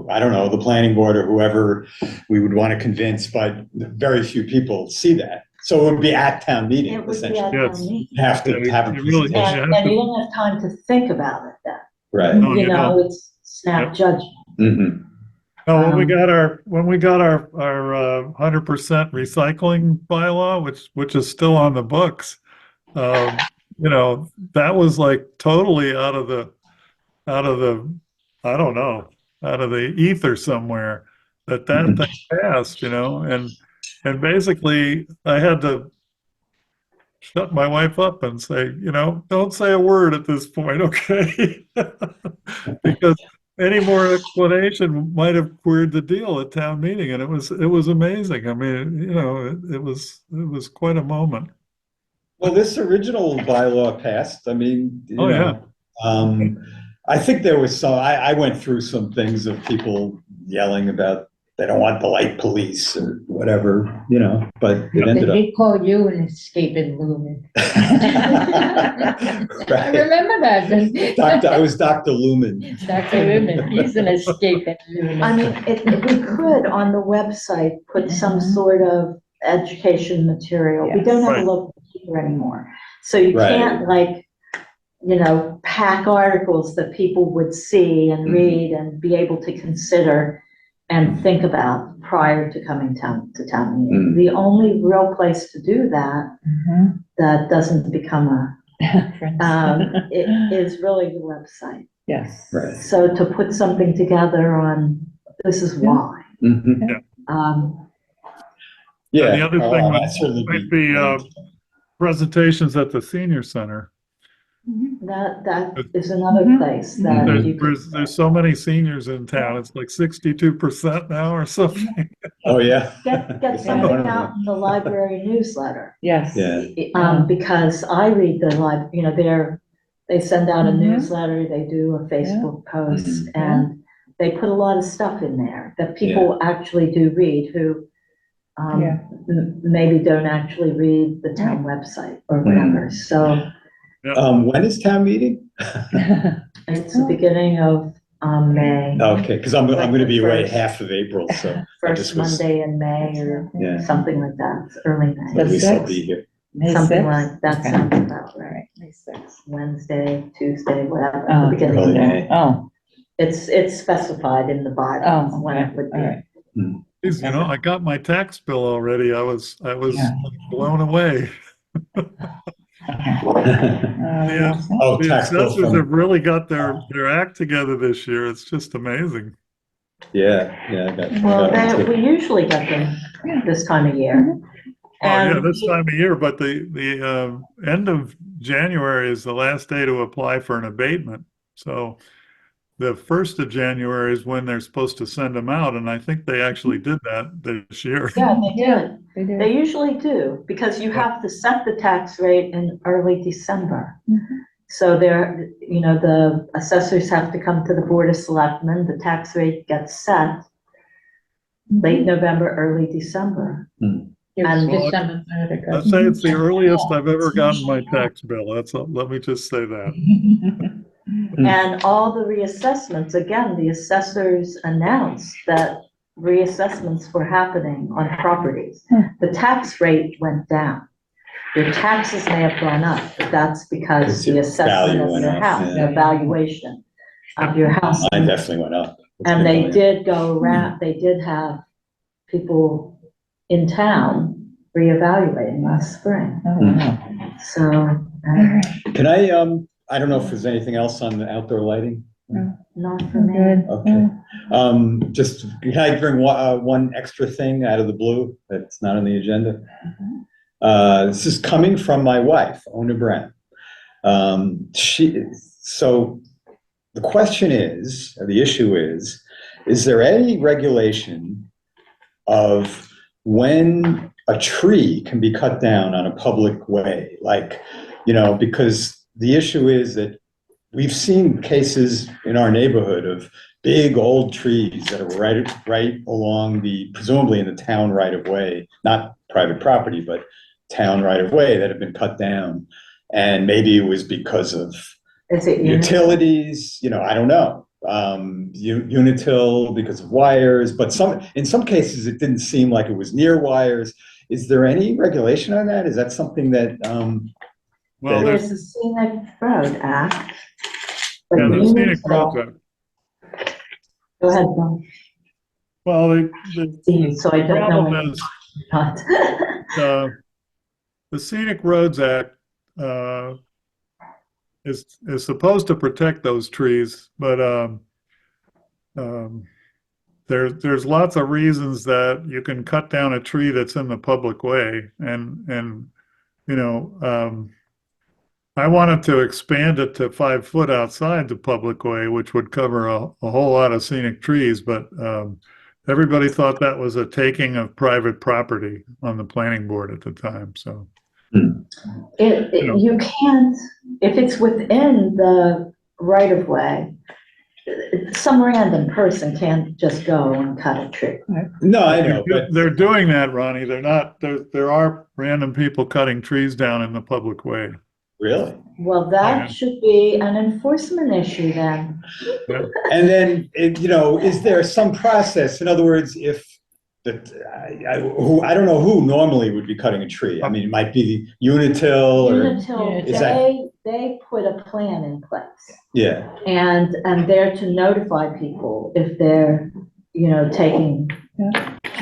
I don't know, the planning board or whoever we would want to convince, but very few people see that. So it would be at town meeting, It would be essentially. at Yes. town meeting. You have to Yeah, have a you really- presentation, And you don't have time to think about it then. right? No, You you know, don't. it's snap Yep. judgment. Mhm. No, when we Um, got our 100% recycling bylaw, which is still on the books, you know, that was like totally out of the I don't know, out of the ether somewhere that thing passed, you know, and basically I had to shut my wife up and say, you know, don't say a word at this point, okay? Because any more explanation might have queered the deal at town meeting, and it was amazing. I mean, you know, it was quite a moment. Well, this original bylaw passed, I mean, you Oh, yeah. know, I think there was I went through some things of people yelling about they don't want the light police or whatever, you know, but it They ended up. did call you an escaping lumen. I Right. remember that. I was Dr. Lumen. Dr. Lumen, he's an escaping lumen. I mean, if we could, on the website, put some sort of education material. We don't have a Right. local paper anymore. So you Right. can't you know, pack articles that people would see and read and be able to consider and think about prior to coming to town meeting. The only real place to do that, that doesn't become it is really the website. Yes. Right. So to put something together on, this is why. Mhm. Yeah. And the other thing I'll would- certainly might be, presentations at the senior center. That is another place that you could. There's so many seniors in town. It's like 62% now or something. Oh, yeah. Get something out in the library newsletter. Yes. Yeah. Because I read the you know, they send out a newsletter, they do a Facebook post, and they put a lot of stuff in there that people actually do read who Yeah. maybe don't actually read the town website or whatever. So When is town meeting? it's the beginning of May, Okay, because I'm going to be away First. half of April, so I first just was, Monday in May or yeah, something like that. It's early at May. least I'll be sixth? here. May Something 6th? like that Okay. sounds about All right. right, May 6th. Wednesday, Tuesday, whatever, Oh, the beginning of early May. May. Oh, It's specified in the bylaws oh, when okay, it would all be. right. Geez, you know, I got my tax bill already. I was Yeah. blown away. Okay. Yeah. Oh, The tax bill assessors from, have really got their act together this year. It's just amazing. yeah, I Well, got one we too. usually get them this time of year. Oh, yeah, And this time of year, but the end of January is the last day to apply for an abatement. So the 1st of January is when they're supposed to send them out, and I think they actually did that this year. yeah, they did. They do. They usually do, because you have to set the tax rate in early December. Mhm. So there, you know, the assessors have to come to the Board of Selectmen, the tax rate gets set late November, early December. It's And- Well, December 3rd, it I'd goes. say it's the earliest I've ever gotten my tax bill. Let me just say that. And all the reassessments, again, the assessors announced that reassessments were happening on properties. The tax rate went down. Your taxes may have gone up, but that's because Because the your assessment value of went your up, house, yeah. the valuation of your house. Mine definitely went up. It's And been they going up. did go around, they did have people in town reevaluating last spring. Oh, wow. So, All right. Can I don't know if there's anything else on the outdoor lighting? not for I'm me. good. Okay. Just, can I bring one extra thing out of the blue that's not on the agenda? This is coming from my wife, Ona Brown. So the question is, or the issue is there any regulation of when a tree can be cut down on a public way? Like, because the issue is that we've seen cases in our neighborhood of big old trees that are right along presumably in the town right of way, not private property, but town right of way that have been cut down. And maybe it was because of Is it utilities, I don't know. Unitil because of wires, but in some cases it didn't seem like it was near wires. Is there any regulation on that? Is that something that, Well, There's a scenic road act. but yeah, the you scenic tell- roads act. Go ahead, Bill. Well, the So I don't know. problem when is, not. the Scenic Roads Act is supposed to protect those trees, but there's lots of reasons that you can cut down a tree that's in the public way, and I wanted to expand it to 5 foot outside the public way, which would cover a whole lot of scenic trees, but everybody thought that was a taking of private property on the planning board at the time. So You can't, if it's within the right of way, some random person can't just go and cut a tree. no, I know, but they're doing that, Ronnie. They're not. There are random people cutting trees down in the public way. really? Well, Yeah. that should be an enforcement issue then. And then, is there some process? In other words, if I don't know who normally would be cutting a tree. I mean, it might be Unitil or, Unitil, Is that- they put a plan in place. yeah. And they're to notify people if they're, taking.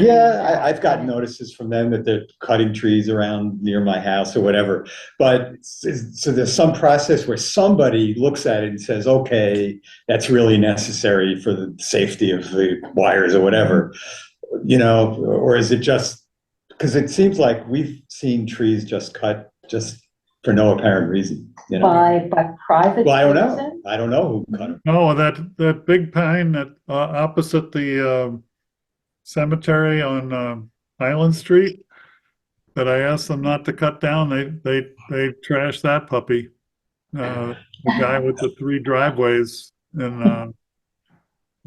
Yeah, I've gotten notices from them that they're cutting trees around near my house or whatever. But so there's some process where somebody looks at it and says, okay, that's really necessary for the safety of the wires or whatever, or is it just, because it seems like we've seen trees just cut just for no apparent reason, By private. Well, citizen? I don't know who cut them. No, that big pine that opposite the cemetery on Island Street that I asked them not to cut down, they trashed that puppy. The guy with the 3 driveways and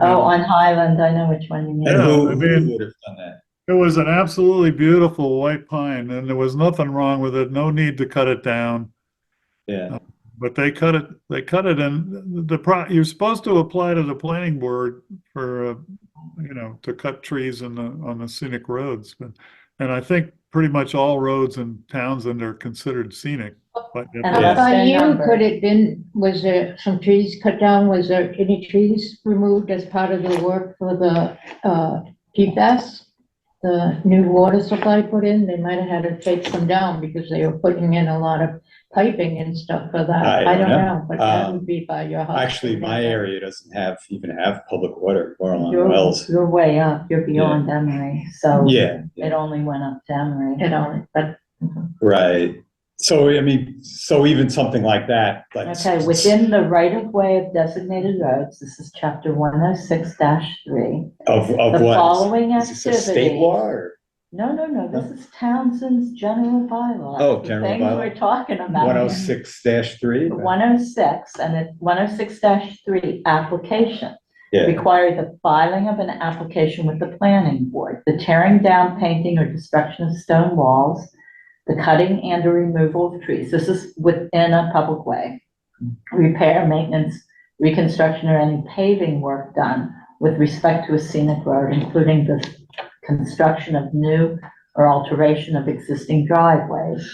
Oh, on Highland, I know which one you mean. And Yeah, who I mean- would have done that? It was an absolutely beautiful white pine, and there was nothing wrong with it. No need to cut it down. Yeah. But they cut it. They cut it, and you're supposed to apply to the planning board for, to cut trees on the scenic roads. And I think pretty much all roads in Townsend are considered scenic. But And Yeah. unless By they're you, numbered. could it been, was there some trees cut down? Was there any trees removed as part of the work for the, PFAS? The new water supply put in, they might have had to take some down because they were putting in a lot of piping and stuff for that. I I don't don't know. know, but that would be by your house. Actually, my area doesn't even have public water or along You're, wells. you're way up, you're beyond Emery, so Yeah, it only went up to Emery. You know, but right. So, I mean, so even something like that, like. Okay, within the right of way of designated roads, this is chapter 106-3. Of The what? following Is this a state activities. law or No, this is Townsend's general bylaw. Oh, The general things bylaw. we're talking about. 106-3? 106, and it's 106-3 application. Yeah, Require the filing of an application with the planning board, the tearing down, painting, or destruction of stone walls, the cutting and or removal of trees. This is within a public way. Repair, maintenance, reconstruction, or any paving work done with respect to a scenic road, including the construction of new or alteration of existing driveways,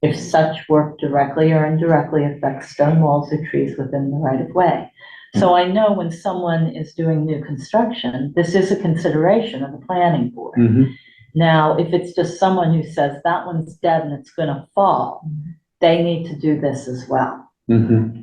if such work directly or indirectly affects stone walls or trees within the right of way. So I know when someone is doing new construction, this is a consideration of the planning board. Mhm. Now, if it's just someone who says that one's dead and it's gonna fall, they need to do this as well. Mhm.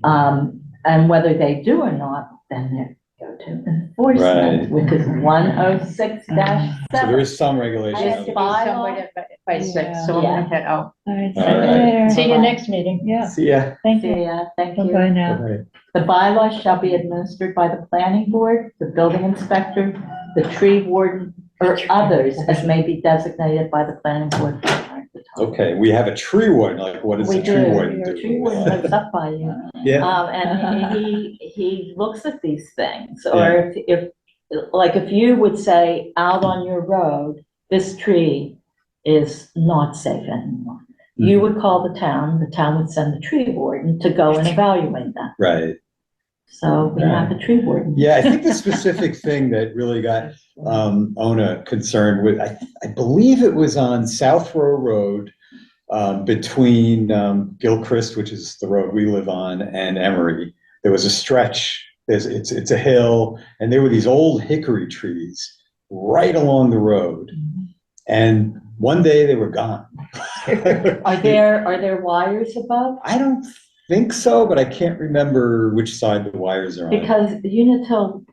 And whether they do or not, then they go to Right. enforcement, which is 106-7. So there is some I regulation. have of to it. be somewhere by 6, so I'm Yeah. gonna head out. All right. See you next meeting. Yeah, See ya. thank See you. ya, thank you. Bye-bye now. Bye-bye. The bylaw shall be administered by the planning board, the building inspector, the tree warden, or others as may be designated by the planning board. Okay, we have a tree warden, like what does We the tree do. warden The do? tree warden lives up by you. Yeah, And he looks at these things, or if you would say out on your road, this tree is not safe anymore. You would call the town would send the tree warden to go and evaluate that. right. So we have a tree warden. Yeah, I think the specific thing that really got Ona concerned with, I believe it was on South Row Road, between Gilchrist, which is the road we live on, and Emery. There was a stretch, it's a hill, and there were these old hickory trees right along the road. And one day they were gone. Are there wires above? I don't think so, but I can't remember which side the wires are on. Because the Unitil,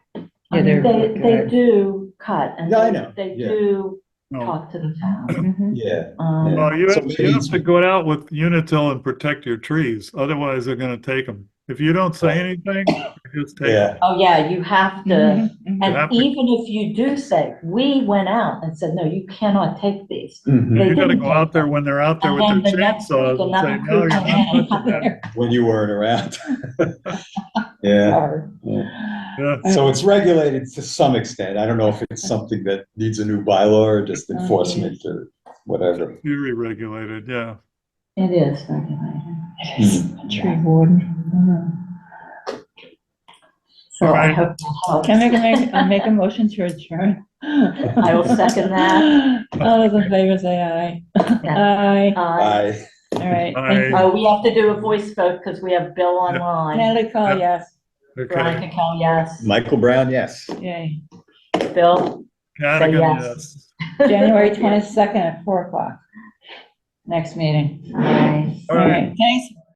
I mean, they do cut and Yeah, I know. they Yeah. do No. talk to the town. Yeah. Well, you So have, maybe you have it's- to go out with Unitil and protect your trees. Otherwise, they're going to take them. If you don't say anything, they just take them. Yeah, Oh, yeah, you have to, You have and to- even if you do say, we went out and said, no, you cannot take these. Mhm. They You got to didn't go out take there them. when they're out there And with then their the next week, chainsaws and say, another no, crew you're came not in. touching that. when you weren't around. Yeah. Yeah. So it's regulated to some extent. I don't know if it's something that needs a new bylaw or just enforcement or whatever. Fury regulated, yeah. It is regulated. Tree warden. So All I right. hope that helps. Can I make a motion to adjourn? I will second that. All those in favor say aye. Aye, Aye. all right. Aye. Thank you. Oh, we have to do a voice vote because we have Bill online. Natalie call Yep. yes. Veronica Okay. Cal, yes. Michael Brown, yes. Yay. Bill, Hannigan, yes. yes. January 22nd at 4 o'clock. Next meeting. Aye. All right, thanks.